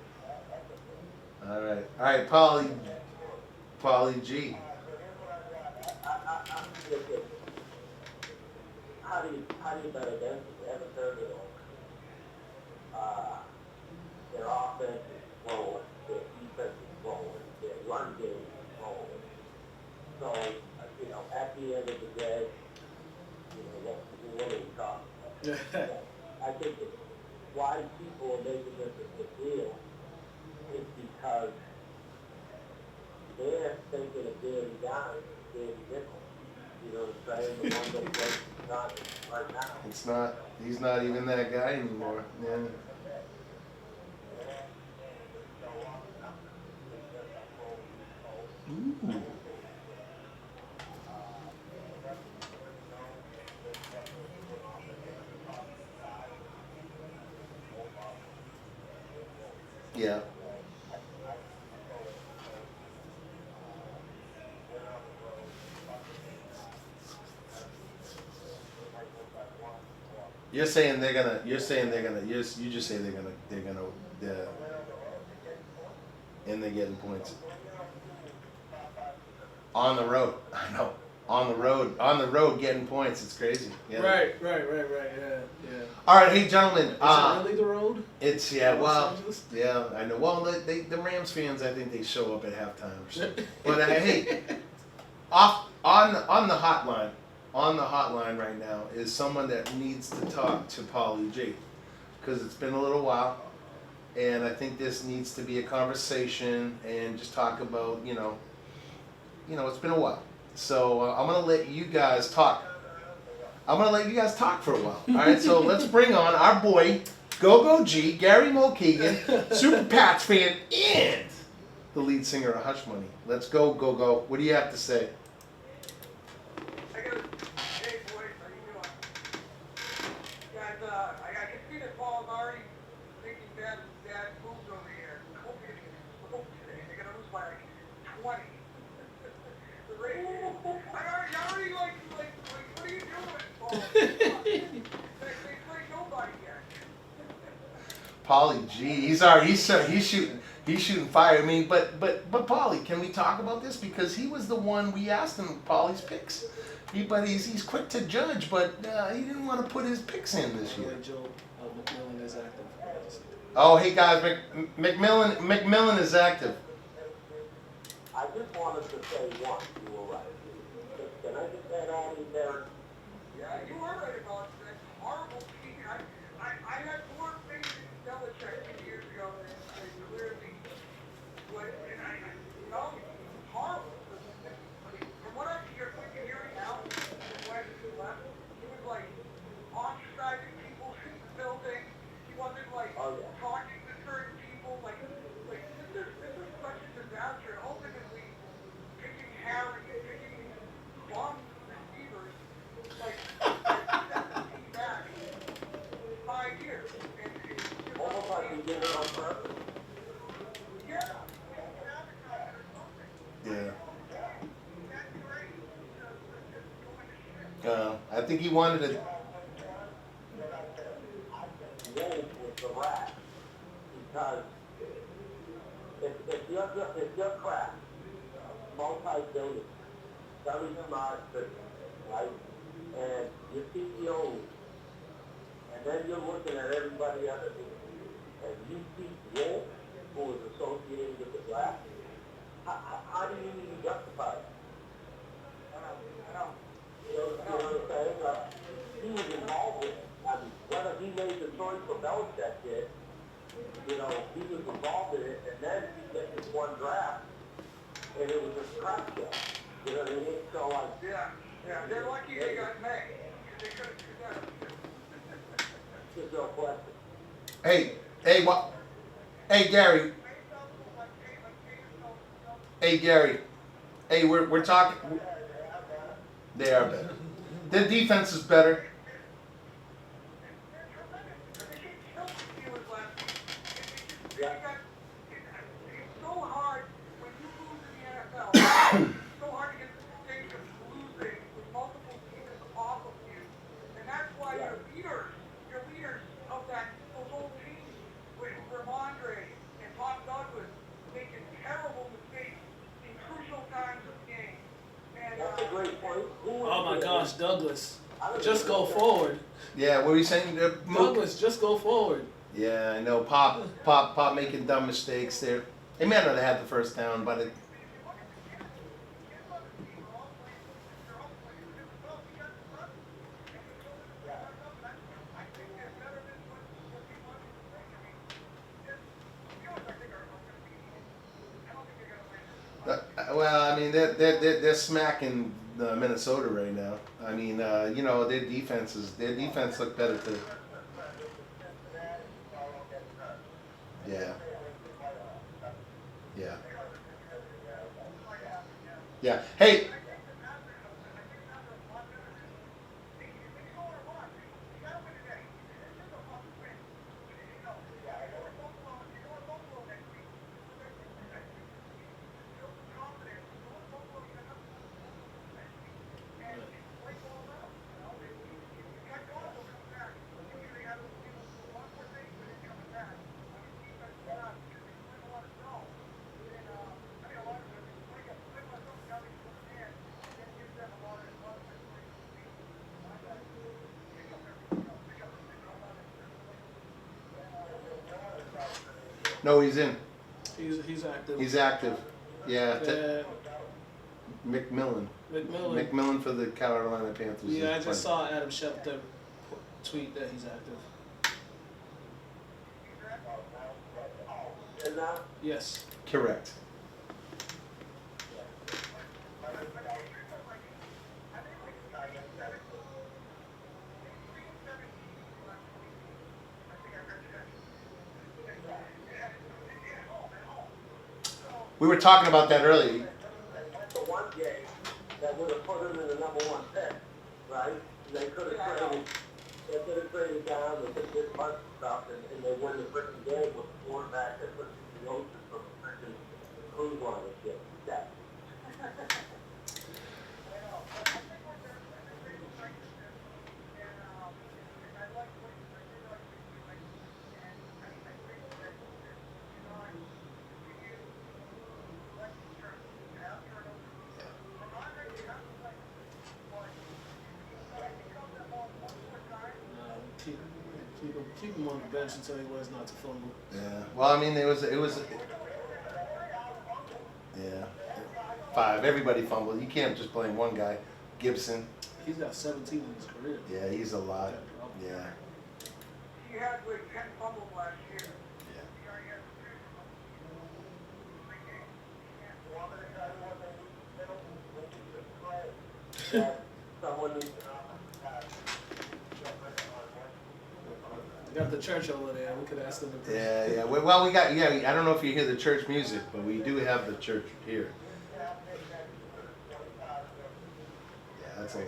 All right, Pauly G. How do you bet against them? They haven't heard it all. Their offense is slow, their defense is slow, their run game is slow. So, at the end of the day, what are we talking about? I think why people are making this a big deal is because they're thinking of Danny Dimes, Danny Nichols. You know what I'm saying? The one that plays not right now. It's not. He's not even that guy anymore. Yeah. Ooh. Yeah. You're saying they're gonna. You're saying they're gonna. You just say they're gonna. They're gonna. They're, and they're getting points on the road. I know. On the road. On the road, getting points. It's crazy. Yeah. Right. Yeah, yeah. All right, hey gentlemen. Is it really the road? It's yeah. Los Well, Angeles? yeah. I know. Well, the Rams fans, I think they show up at halftime or something. But hey, off on the hotline. On the hotline right now is someone that needs to talk to Pauly G, because it's been a little while, and I think this needs to be a conversation and just talk about it's been a while. So I'm gonna let you guys talk. I'm gonna let you guys talk for a while. All right. So let's bring on our boy Go G, Gary Mulkegan, Super Pats fan, and the lead singer of Hush Money. Let's go. What do you have to say? Hey boys, how you doing? Guys, I can see that Paul's already making bad moves over here. Hopefully they can smoke today. They're gonna lose by like 20. The Ravens. I already like, what are you doing, Paul? They play nobody yet. Pauly G, he's shooting fire. I mean, but Pauly, can we talk about this, because he was the one we asked him Pauly's picks. But he's quick to judge, but he didn't want to put his picks in this year. Joe McMillan is active. Oh, hey guys, McMillan is active. I just wanted to say once you were right. Can I just add on in there? Yeah, you were right about that horrible team. I had more faith in Belichick 2 years ago than clearly what, and you know, it's horrible. From what I'm hearing now, when he left, he was like ostracizing people in the building. He wasn't like talking to certain people. Like this is such a disaster. Ultimately, picking Harry and picking bum receivers, like set the team back 5 years. And almost like he did it on purpose. Yeah. Yeah. I think he wanted to. Wolf was the rat, because if you're crap, multi-billion, very smart, right, and your CEO, and then you're looking at everybody underneath, and you see Wolf, who is associated with the black, how do you even justify it? I know. You know what I'm saying? He was involved with it. I mean, whether he made the choice or Belichick did, he was involved in it, and then he gets this one draft, and it was a crap show. You know what I mean? So, yeah, they're lucky they got May, because they could have done that. There's no question. Hey, Gary. Hey, Gary. Hey, we're talking. They are better. The defense is better. Yeah. It's so hard when you lose in the NFL. It's so hard to get the stage of losing with multiple teams off of you. And that's why your leaders of those old teams with Ramondre and Tom Douglas making terrible mistakes in crucial times of the game. And, that's a great point. Oh my gosh, Douglas. Just go forward. Yeah, what were you saying? Douglas, just go forward. Yeah, I know. Pop making dumb mistakes there. They may not have had the first down, but it. Well, I mean, they're smacking Minnesota right now. I mean, their defense looked better too. Yeah. Yeah. Hey. No, he's in. He's active. He's active. Yeah. Yeah. McMillan. McMillan. McMillan for the Carolina Panthers. Yeah, I is just playing. saw Adam Schefter tweet that he's active. And now, Yes. Correct. We were talking about that earlier. the one game that would have put him in the number one pick, right? And they could have traded down, they could have did a bunch of stuff, and they win the freaking game with the quarterback that puts the ocean from the freaking cruise line and shit. Yeah. Keep him on the bench until he learns not to fumble. Yeah. Well, I mean, it was. Yeah. 5. Everybody fumbled. You can't just blame one guy. Gibson. He's got 17 in his career. Yeah, he's a lot. Yeah. He had like 10 fumbles last year. Yeah. Someone needs to We got the church over there. We could ask them to pray. Yeah. Well, we got. Yeah. I don't know if you hear the church music, but we do have the church here. Yeah, that's a lot.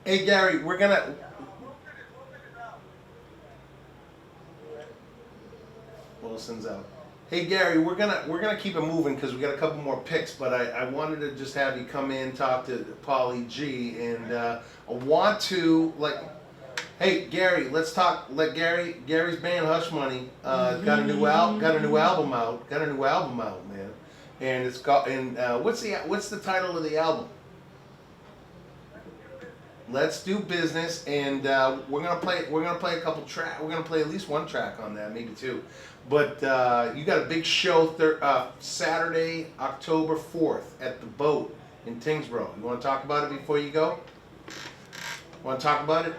Hey Gary, we're gonna. Wilson's out. Hey Gary, we're gonna keep it moving because we got a couple more picks, but I wanted to just have you come in, talk to Pauly G, and I want to hey Gary, let's talk. Gary's band Hush Money got a new album out, man, and it's got what's the title of the album? Let's Do Business, and we're gonna play a couple tracks. We're gonna play at least one track on that, maybe two. But you got a big show Saturday, October 4th at the Boat in Tingsboro. You want to talk about it before you go? Want to talk about it?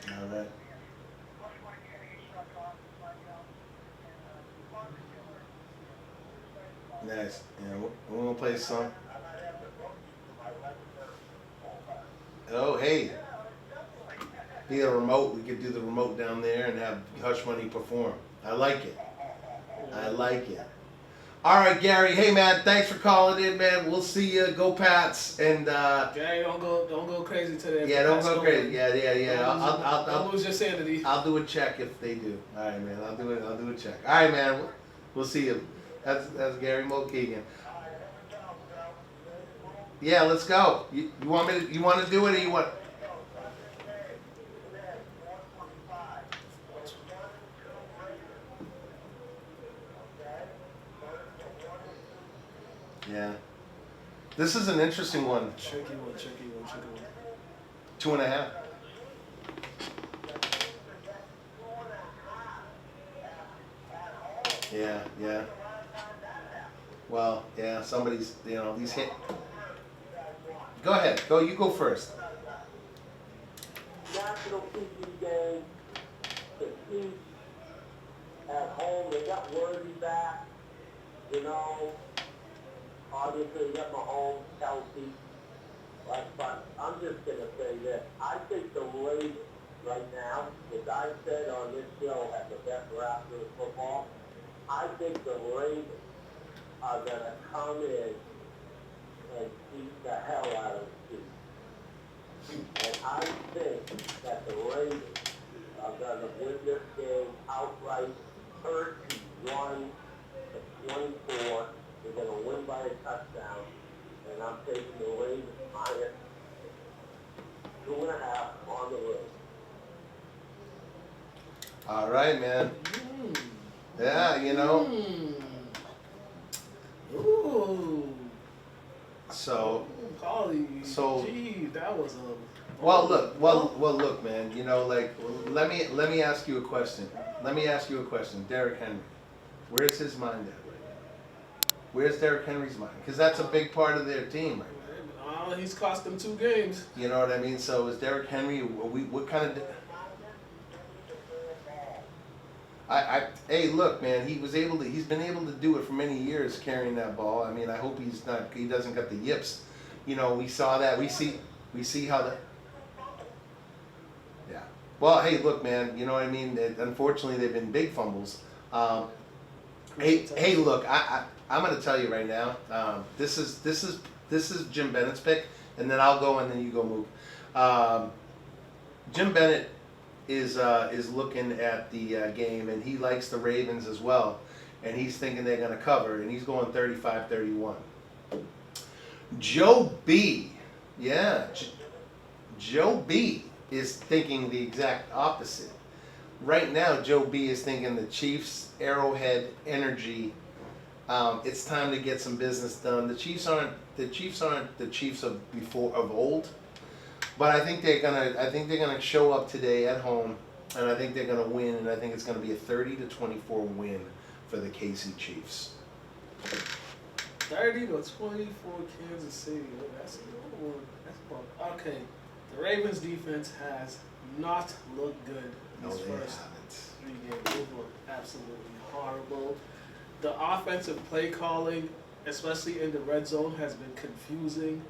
All right. Nice. Yeah, we're gonna play a song. Oh, hey. Be a remote. We could do the remote down there and have Hush Money perform. I like it. I like it. All right, Gary. Hey, man. Thanks for calling in, man. We'll see you. Go Pats. And Gary, don't go crazy today. yeah, don't go crazy. Yeah. Don't lose your sanity. I'll do a check if they do. All right, man. I'll do a check. All right, man. We'll see you. That's Gary Mulkegan. Yeah, let's go. You want me to? You want to do it, or you want? Yeah. This is an interesting one. Tricky one. 2.5. Yeah. Well, yeah, somebody's, these hit. Go ahead. You go first. national TV game, the Chiefs at home, they got Worthy back, obviously they got Mahomes, Kelsey, but I'm just going to say this, I think the Ravens right now, as I said on this show at the best raptor of football, I think the Ravens are going to come in and beat the hell out of the Chiefs. And I think that the Ravens are going to win this game outright, 31-24. They're going to win by a touchdown, and I'm taking the Ravens minus 2.5 on the road. All right, man. Yeah, you know. Ooh. So, Pauly so- G, that was a. well, look, man. You know, like, let me ask you a question. Derrick Henry, where's his mind at right now? Where's Derrick Henry's mind? Because that's a big part of their team right now. He's cost them 2 games. You know what I mean? So is Derrick Henry? What kind of? Hey, look, man. He's been able to do it for many years, carrying that ball. I mean, I hope he doesn't got the yips. You know, we saw that. We see how that. Yeah. Well, hey, look, man. You know what I mean? Unfortunately, they've been big fumbles. Hey, look. I'm gonna tell you right now. This is Jim Bennett's pick, and then I'll go, and then you go move. Jim Bennett is looking at the game, and he likes the Ravens as well, and he's thinking they're going to cover, and he's going 35-31. Joe B, Joe B is thinking the exact opposite. Right now, Joe B is thinking the Chiefs, Arrowhead, energy. It's time to get some business done. The Chiefs aren't the Chiefs of old. But I think they're gonna show up today at home, and I think they're gonna win, and I think it's gonna be a 30-24 win for the KC Chiefs. 30-24 Kansas City. Oh, that's a good one. That's about, okay. The Ravens defense has not looked good No, these they first haven't. 3 games. They look absolutely horrible. The offensive play calling, especially in the red zone, has been confusing.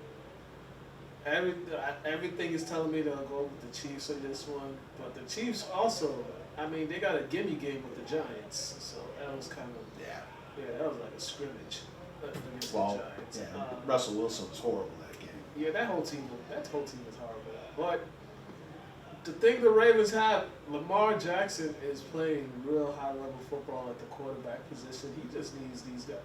Everything is telling me they'll go with the Chiefs in this one, but the Chiefs also, I mean, they got a gimme game with the Giants, so that was kind of that was like a scrimmage against the Giants. Yeah, Russell Wilson was horrible that game. Yeah, that whole team is horrible. But the thing the Ravens have, Lamar Jackson is playing real high level football at the quarterback position. He just needs these guys.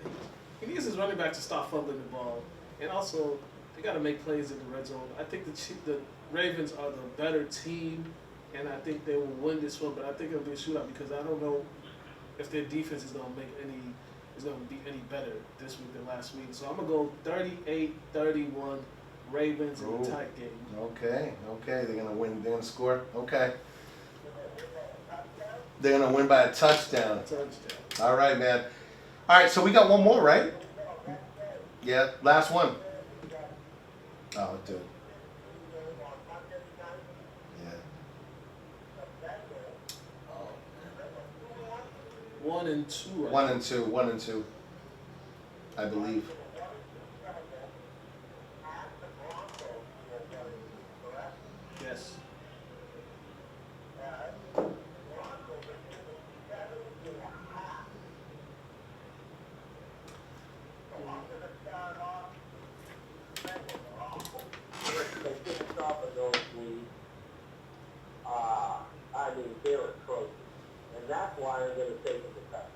He needs his running back to stop fumbling the ball, and also. They got to make plays in the red zone. I think the Ravens are the better team, and I think they will win this one. But I think it'll be a shootout because I don't know if their defense is going to be any better this week than last week. So I'm gonna go 38-31 Ravens in a tight game. Okay. They're gonna win. They're gonna score. Okay. They're gonna win by a touchdown. All right, man. All right, so we got one more, right? Yeah, last one. Oh, dude. Yeah. 1 and 2. 1 and 2. I believe. Yes. They were close. And that's why I'm going to take it to touch.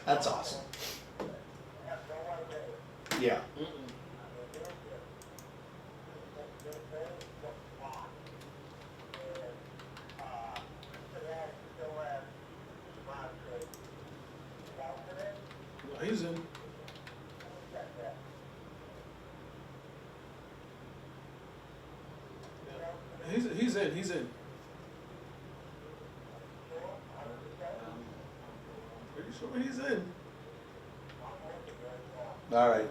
That's awesome. Yeah. He's in. He's in. I'm pretty sure he's in. All right.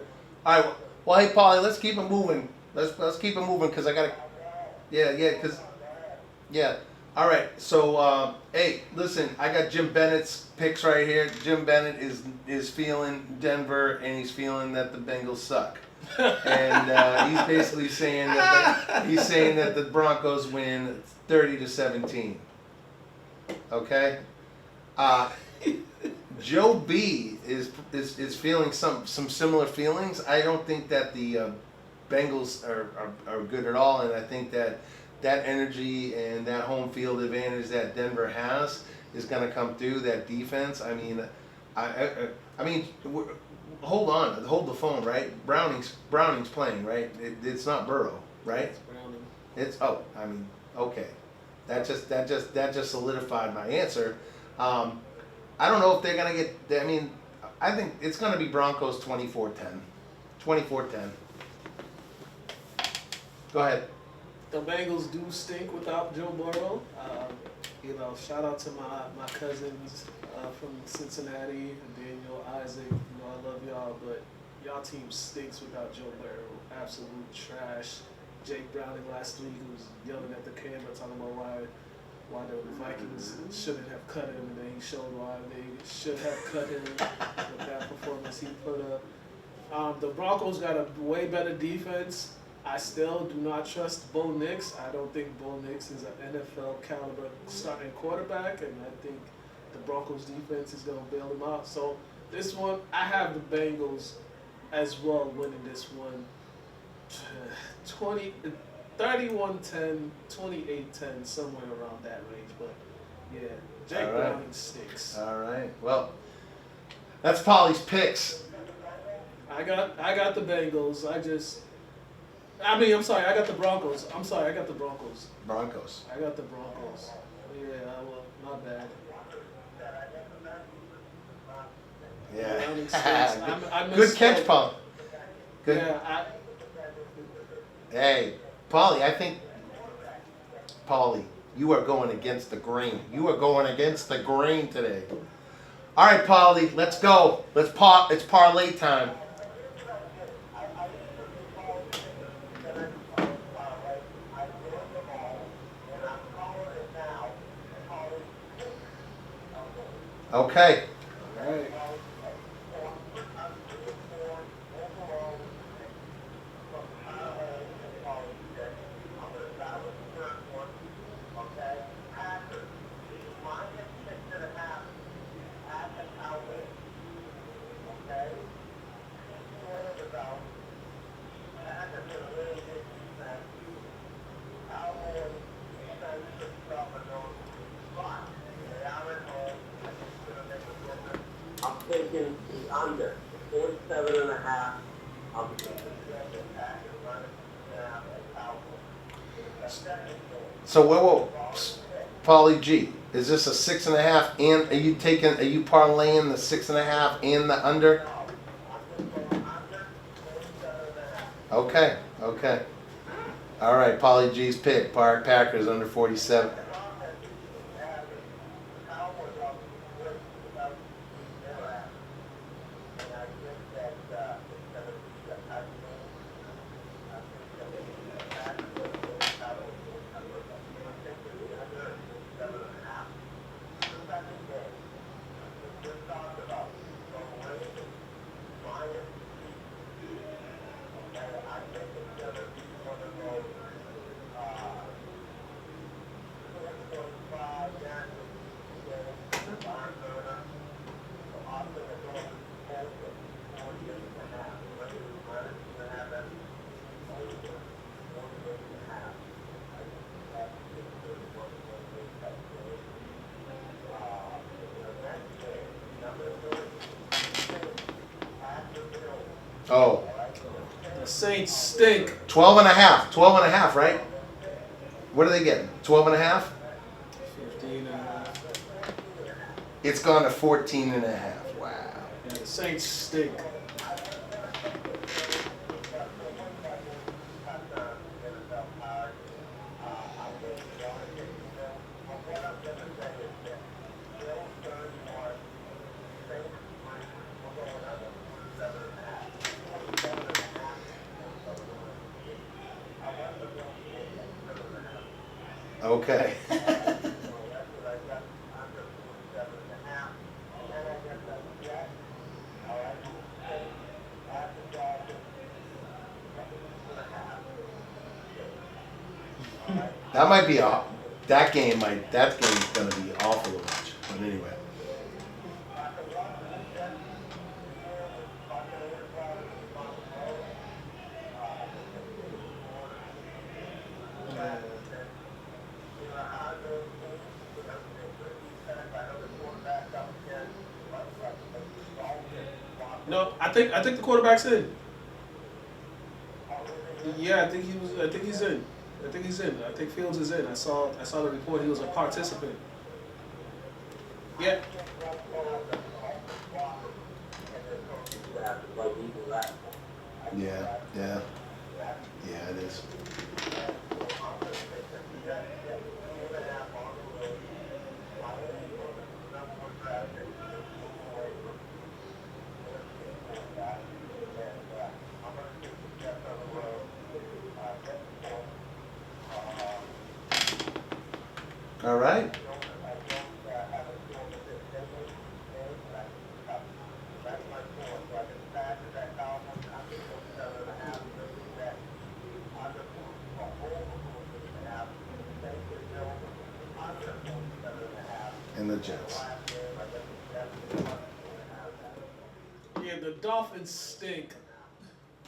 Well, hey, Pauly, let's keep it moving. Let's keep it moving because I gotta. Yeah. All right. So, hey, listen, I got Jim Bennett's picks right here. Jim Bennett is feeling Denver, and he's feeling that the Bengals suck. And he's basically saying that the Broncos win 30-17. Okay. Joe B is feeling some similar feelings. I don't think that the Bengals are good at all, and I think that energy and that home field advantage that Denver has is going to come through that defense. I mean, I mean, hold on, hold the phone, right? Browning's playing, right? It's not Burrow, right? It's Browning. It's I mean, okay, that just solidified my answer. I don't know if they're gonna get. I mean, I think it's gonna be Broncos 24-10. 24-10. Go ahead. The Bengals do stink without Joe Burrow. Shout out to my cousins from Cincinnati, Daniel, Isaac. I love y'all, but y'all team stinks without Joe Burrow. Absolute trash. Jake Browning last week was yelling at the camera talking about why the Vikings shouldn't have cut him, and then he showed why they should have cut him with that performance he put up. The Broncos got a way better defense. I still do not trust Bo Nix. I don't think Bo Nix is an NFL caliber starting quarterback, and I think the Broncos defense is going to bail them out. So this one, I have the Bengals as well winning this one 31-10, 28-10, somewhere around that range. But yeah, Jake Browning stinks. All right. Well, that's Pauly's picks. I got the Bengals. I'm sorry, I got the Broncos. I got the Broncos. Broncos. I got the Broncos. Yeah, well, my bad. Yeah. Good catch, Paul. Good. Yeah, Hey, Pauly, I think, Pauly, you are going against the grain. You are going against the grain today. All right, Pauly, let's go. It's parlay time. Okay. all right. I'm thinking the under, 47.5. I'm thinking the Packers running down at Cowboys. So whoa, Pauly G, is this a 6.5? And are you parlaying the 6.5 and the under? Okay. All right, Pauly G's pick. Packers under 47. Oh. The Saints stink. 12.5. 12.5, right? What are they getting? 12.5? 15.5. It's gone to 14.5. Wow. Yeah, the Saints stink. Okay. That might be that game's gonna be awful to watch. But anyway. No, I think the quarterback's in. Yeah, I think he was. I think he's in. I think he's in. I think Fields is in. I saw the report. He was a participant. Yeah. Yeah, yeah, yeah, it is. All right. And the Jets. Yeah, the Dolphins stink.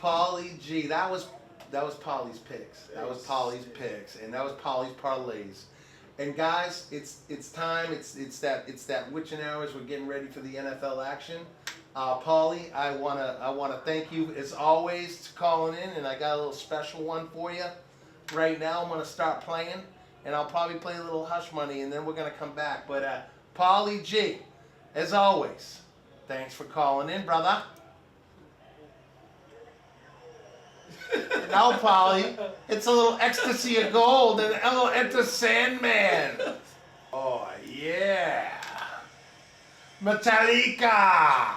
Pauly G. That was Pauly's picks. That was Pauly's picks, and that was Pauly's parlays. And guys, it's time. It's that witching hours. We're getting ready for the NFL action. Pauly, I wanna thank you as always for calling in, and I got a little special one for you. Right now, I'm gonna start playing, and I'll probably play a little Hush Money, and then we're gonna come back. But Pauly G, as always, thanks for calling in, brother. Now, Pauly, it's a little ecstasy of gold and a little Enter Sandman. Oh, yeah. Metallica.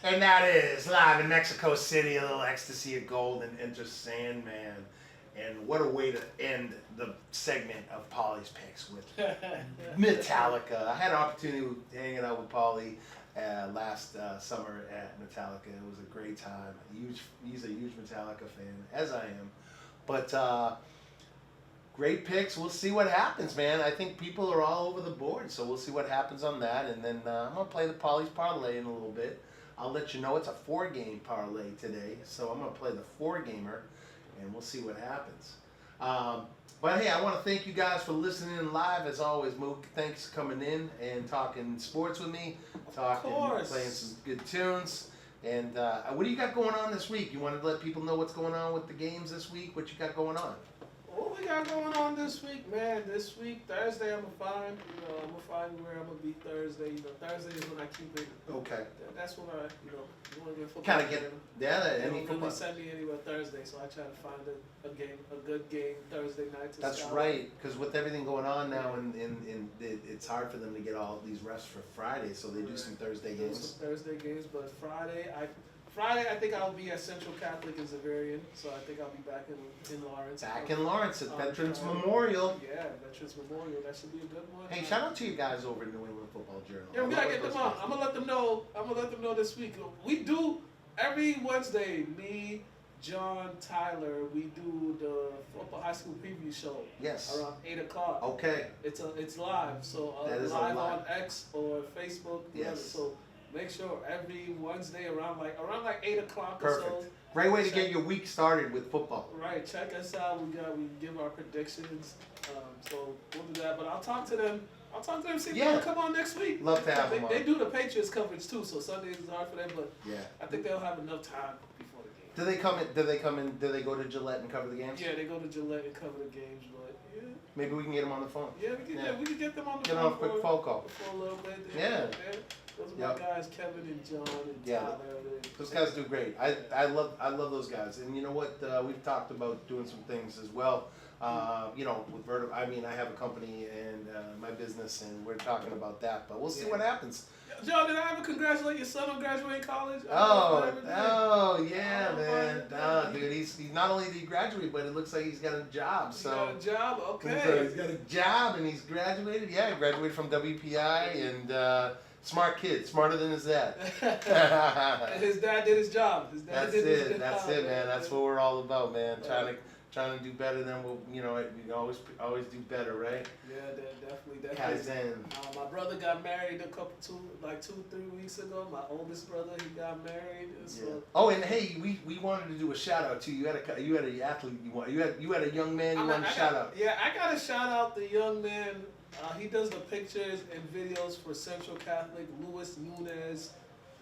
And that is live in Mexico City, a little ecstasy of gold and Enter Sandman. And what a way to end the segment of Pauly's picks with Metallica. I had an opportunity of hanging out with Pauly last summer at Metallica. It was a great time. He's a huge Metallica fan, as I am. But great picks. We'll see what happens, man. I think people are all over the board, so we'll see what happens on that. And then I'm going to play the Pauly's parlay in a little bit. I'll let you know it's a 4-game parlay today, so I'm going to play the 4-gamer, and we'll see what happens. But hey, I want to thank you guys for listening in live. As always, Mook, thanks for coming in and talking sports with me, playing some good tunes. And what do you got going on this week? You want to let people know what's going on with the games this week? What you got going on? What we got going on this week, man? This week, Thursday, I'm gonna find where I'm gonna be Thursday. Thursday is when I keep it. Okay. That's when I, you want to get football. Kind of get They don't really send me anywhere Thursday, so I try to find a good game Thursday night. That's right, because with everything going on now, it's hard for them to get all these refs for Friday, so they do some Thursday games. But Friday, I think I'll be at Central Catholic in Zavarian, so I think I'll be back in Lawrence. Back in Lawrence at Veterans Memorial. Yeah, Veterans Memorial. That should be a good one. Hey, shout out to you guys over at New England Football Journal. Yeah, we gotta get them on. I'm gonna let them know this week. We do every Wednesday. Me, John, Tyler. We do the football high school preview show. Yes. Around 8:00. Okay. It's live. So live on X or Facebook. Yes. So make sure every Wednesday around like 8:00 Perfect. or so. Great way to get your week started with football. Right, check us out. We give our predictions. So we'll do that. But I'll talk to them. See if they want to come on next week. Love to have them on. They do the Patriots coverage too, so Sundays is hard for them. But yeah, I think they'll have enough time before the game. Do they go to Gillette and cover the games? Yeah, they go to Gillette and cover the games. But yeah. Maybe we can get them on the phone. Yeah, we can get them on the phone. Get on a quick phone call. For a little bit. Yeah. Those are my guys, Kevin and John and Tyler. Those guys do great. I love those guys. And you know what? We've talked about doing some things as well. With I have a company and my business, and we're talking about that. But we'll see what happens. John, did I ever congratulate your son on graduating college? Yeah, man. Dude, he's not only did he graduate, but it looks like he's got a job. He got a job, okay. So he's got a job and he's graduated. Yeah, he graduated from WPI and. Smart kid, smarter than his dad. His dad did his job. That's it, man. That's what we're all about, man. Trying to do better than we always do better, right? Yeah, definitely. Kaizen. My brother got married 2-3 weeks ago. My oldest brother, he got married. So. Yeah. Oh, and hey, we wanted to do a shout out too. You had an athlete. You had a young man. You wanted to shout out. Yeah, I got to shout out the young man. He does the pictures and videos for Central Catholic, Luis Nunez.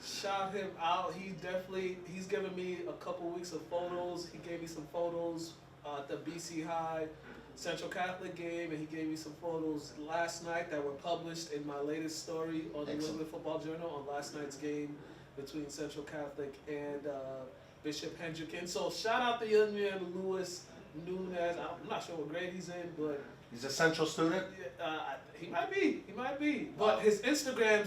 Shout him out. He's given me a couple weeks of photos. He gave me some photos at the BC High Central Catholic game, and he gave me some photos last night that were published in my latest story on the New England Football Journal on last night's game between Central Catholic and Bishop Hendricken. So shout out the young man Luis Nunez. I'm not sure what grade he's in, but He's a Central student. he might be. He might be. But his Instagram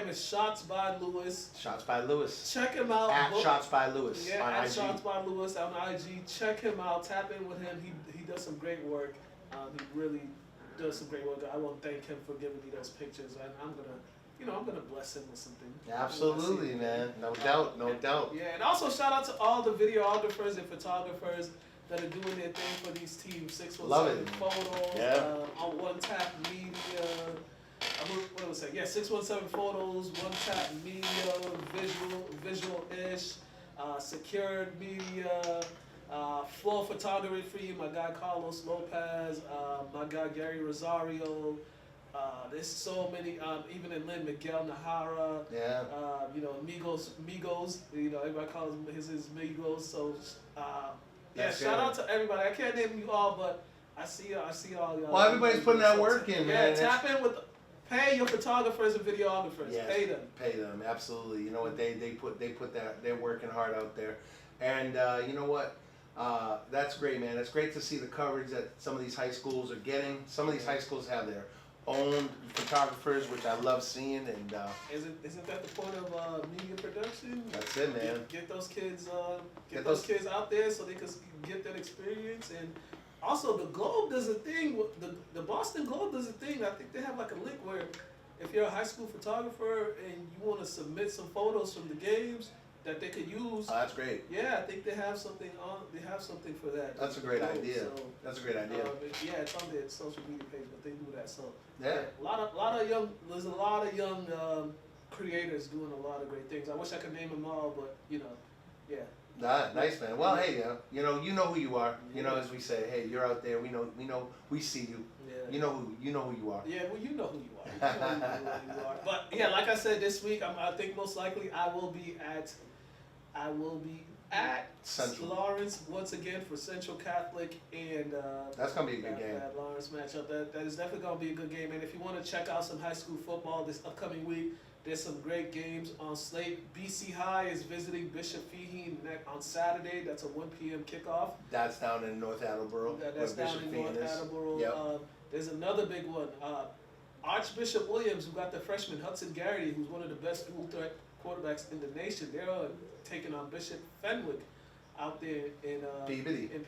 is Shots by Lewis. Shots by Lewis. Check him out. At Shots by Lewis Yeah, on at IG. Shots by Lewis on IG. Check him out. Tap in with him. He does some great work. He really does some great work. I want to thank him for giving me those pictures, and I'm gonna bless him with something. Absolutely, man. No doubt. No doubt. Yeah, and also shout out to all the videographers and photographers that are doing their thing for these teams. 617 Photos, Yeah. on One Tap Media. What was that? Yeah, 617 Photos, One Tap Media, Visual-ish, Secured Media, Flow Photography, my guy Carlos Lopez, my guy Gary Rosario. There's so many, even in Lynn, Miguel Nahara. Yeah. Migos. Everybody calls him his Migos. So, yeah, That's shout good. out to everybody. I can't name you all, but I see all y'all. Well, everybody's putting that work in, man. Yeah, tap in with, pay your photographers and videographers. Yes, Pay them. Pay them, absolutely. You know what, they put that, they're working hard out there. And you know what? That's great, man. It's great to see the coverage that some of these high schools are getting. Some of these high schools have their own photographers, which I love seeing. And Isn't that the point of media production? that's it, man. Get those kids, those kids out there so they can get that experience. And also, the Globe does a thing. The Boston Globe does a thing. I think they have like a link where if you're a high school photographer and you want to submit some photos from the games that they could use. Oh, that's great. Yeah, I think they have something on. They have something for that. That's a great Globe, idea. so, That's a great idea. yeah, it's on their social media page, but they do that. So Yeah. there's a lot of young creators doing a lot of great things. I wish I could name them all, but yeah. Nice, man. Well, hey, you know who you are. You know, as we say, hey, you're out there. We see you. Yeah. You know who you are. Yeah, well, you know who you are. You know who you are. But yeah, like I said, this week I think most likely I will be at Central. Lawrence once again for Central Catholic, and That's gonna be a good game. That Lawrence matchup. That is definitely gonna be a good game. And if you want to check out some high school football this upcoming week, there's some great games on slate. BC High is visiting Bishop Fahey on Saturday. That's a 1 p.m. kickoff. That's down in North Attleboro. That's where down Bishop in North Fahey is. Attleboro. Yep. There's another big one. Archbishop Williams, who got the freshman Hudson Garrity, who's one of the best dual threat quarterbacks in the nation. They're taking on Bishop Fenwick out there in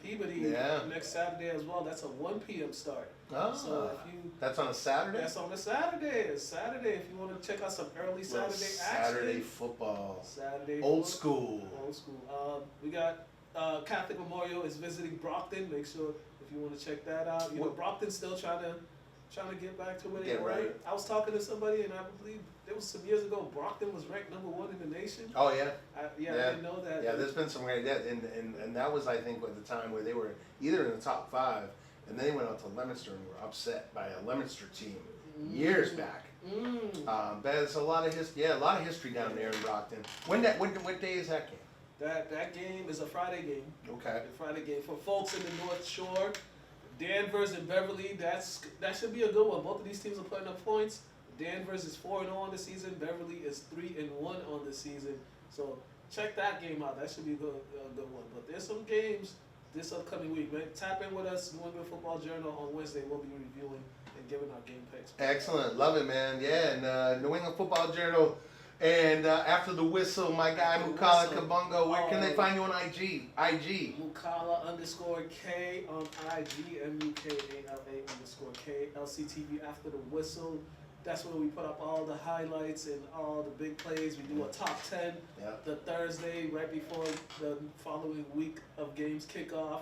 Peabody Yeah. next Saturday as well. That's a 1 p.m. start. Oh, so if you that's on a Saturday? that's on a Saturday. It's Saturday if you want to check out some early Saturday Saturday action. football. Saturday Old football. school. Old school. We got Catholic Memorial is visiting Brockton. Make sure if you want to check that out. Brockton's still trying to get back to where they Get were. right. I was talking to somebody, and I believe it was some years ago. Brockton was ranked #1 in the nation. Oh yeah. I didn't know that. Yeah, there's been some great and that was, I think, at the time where they were either in the top 5, and then they went out to Leominster and were upset by a Leominster team years back. But there's a lot of history down there in Brockton. What day is that game? That game is a Friday game. Okay. A Friday game for folks in the North Shore. Danvers and Beverly, that should be a good one. Both of these teams are putting up points. Danvers is 4-0 on the season. Beverly is 3-1 on the season. So check that game out. That should be a good one. But there's some games this upcoming week, man. Tap in with us, New England Football Journal on Wednesday. We'll be reviewing and giving our game picks. Excellent, love it, man. Yeah, and New England Football Journal. And after the whistle, my guy Mukala Kabungo. Where can they find you on IG? Mukala_K on IG, MUKALA_K, LCTV after the whistle. That's where we put up all the highlights and all the big plays. We do a top 10 the Thursday right before the following week of games kick off.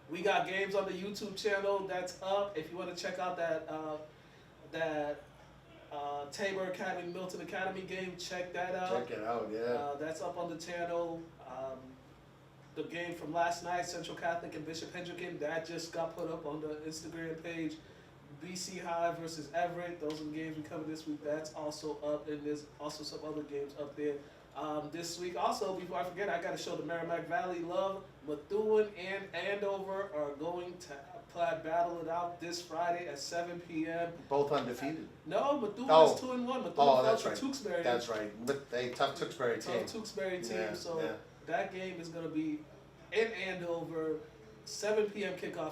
We got games on the YouTube channel that's up. If you want to check out that Tabor Academy, Milton Academy game, check that out. Check it out, yeah. That's up on the channel. The game from last night, Central Catholic and Bishop Hendricken, that just got put up on the Instagram page. BC High versus Everett. Those are the games we covered this week. That's also up, and there's also some other games up there. This week also, before I forget, I got to show the Merrimack Valley love. Methuen and Andover are going to battle it out this Friday at 7 p.m. Both undefeated. No, Methuen is 2-1. Methuen fell that's to right. Tewksbury. That's right. But a tough Tewksbury team. Tough Tewksbury team. Yeah, so yeah. that game is going to be in Andover, 7 p.m. kickoff.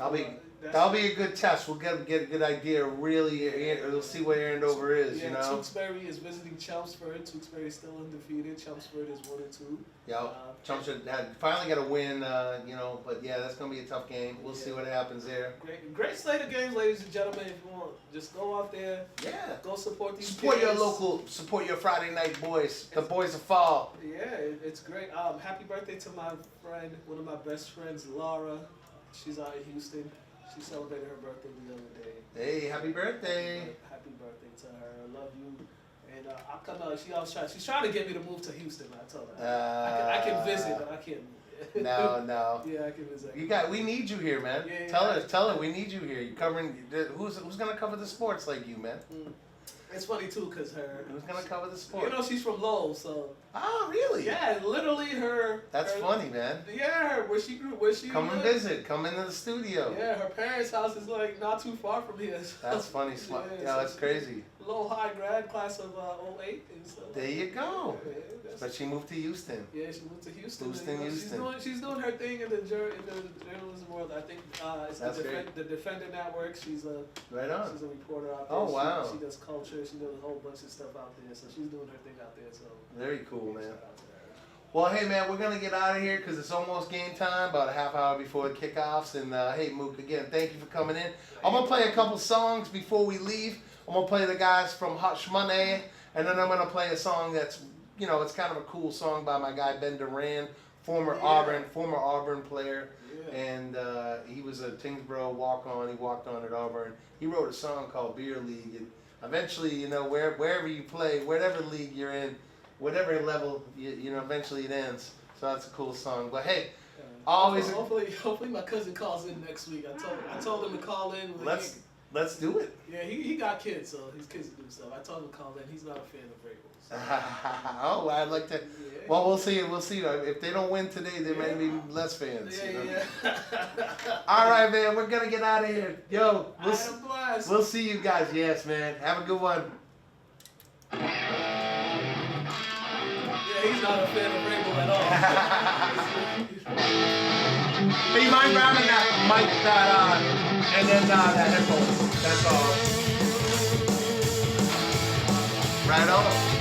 That'll be a good test. We'll get a good idea. Really, we'll see where Andover is. Yeah, you know. Tewksbury is visiting Chelmsford. Tewksbury is still undefeated. Chelmsford is 1-2. Yeah, Chelmsford had finally got a win. You know, but yeah, that's gonna be a tough game. We'll see what happens there. Great slate of games, ladies and gentlemen. If you want, just go out there. Yeah. Go support these. Support kids. your local. Support your Friday night boys. The boys of fall. Yeah, it's great. Happy birthday to my friend, one of my best friends, Laura. She's out in Houston. She celebrated her birthday the other day. Hey, happy birthday! Happy birthday to her. I love you. And I'll come out. She's trying to get me to move to Houston. I told her I can visit, but I can't move. No. Yeah, I can visit. We need you here, man. Yeah, Tell her we need you here. You covering? Who's gonna cover the sports like you, man? It's funny too, cause who's gonna cover the sports? You know, she's from Lowell, so. Oh, really? Yeah, literally her. That's funny, man. Yeah, where she Come and visit. Come into the studio. Yeah, her parents' house is like not too far from here. So. That's funny. Yeah, that's crazy. Lowell High grad class of 08, and so. There you go. Yeah, but she moved to Houston. Yeah, she moved to Houston. Houston. She's doing her thing in the journalism world. I think it's the Defender Network. She's a She's a reporter out there. Oh wow. She does culture. She does a whole bunch of stuff out there. So she's doing her thing out there. So very cool, man. Well, hey man, we're gonna get out of here because it's almost game time. About a half hour before the kickoffs. And hey, Mook, again, thank you for coming in. I'm gonna play a couple songs before we leave. I'm gonna play the guys from Hush Money, and then I'm gonna play a song that's, it's kind of a cool song by my guy Ben Duran, former Auburn player, and he was a Tingsboro walk-on. He walked on at Auburn. He wrote a song called Beer League, and eventually, wherever you play, whatever league you're in, whatever level, eventually it ends. So that's a cool song. But hey, always. Hopefully my cousin calls in next week. I told him to call in. Let's do it. Yeah, he got kids, so his kids do stuff. I told him to call in. He's not a fan of Vrabel. So. Oh, I'd like to. Yeah. Well, we'll see. We'll see. If they don't win today, there may be less fans. Yeah. All right, man. We're gonna get out of here. Yo, we'll see you guys. Yes, man. Have a good one. Yeah, he's not a fan of Vrabel at all. Hey, you mind grabbing that mic, and then that headphones? That's all. Right on.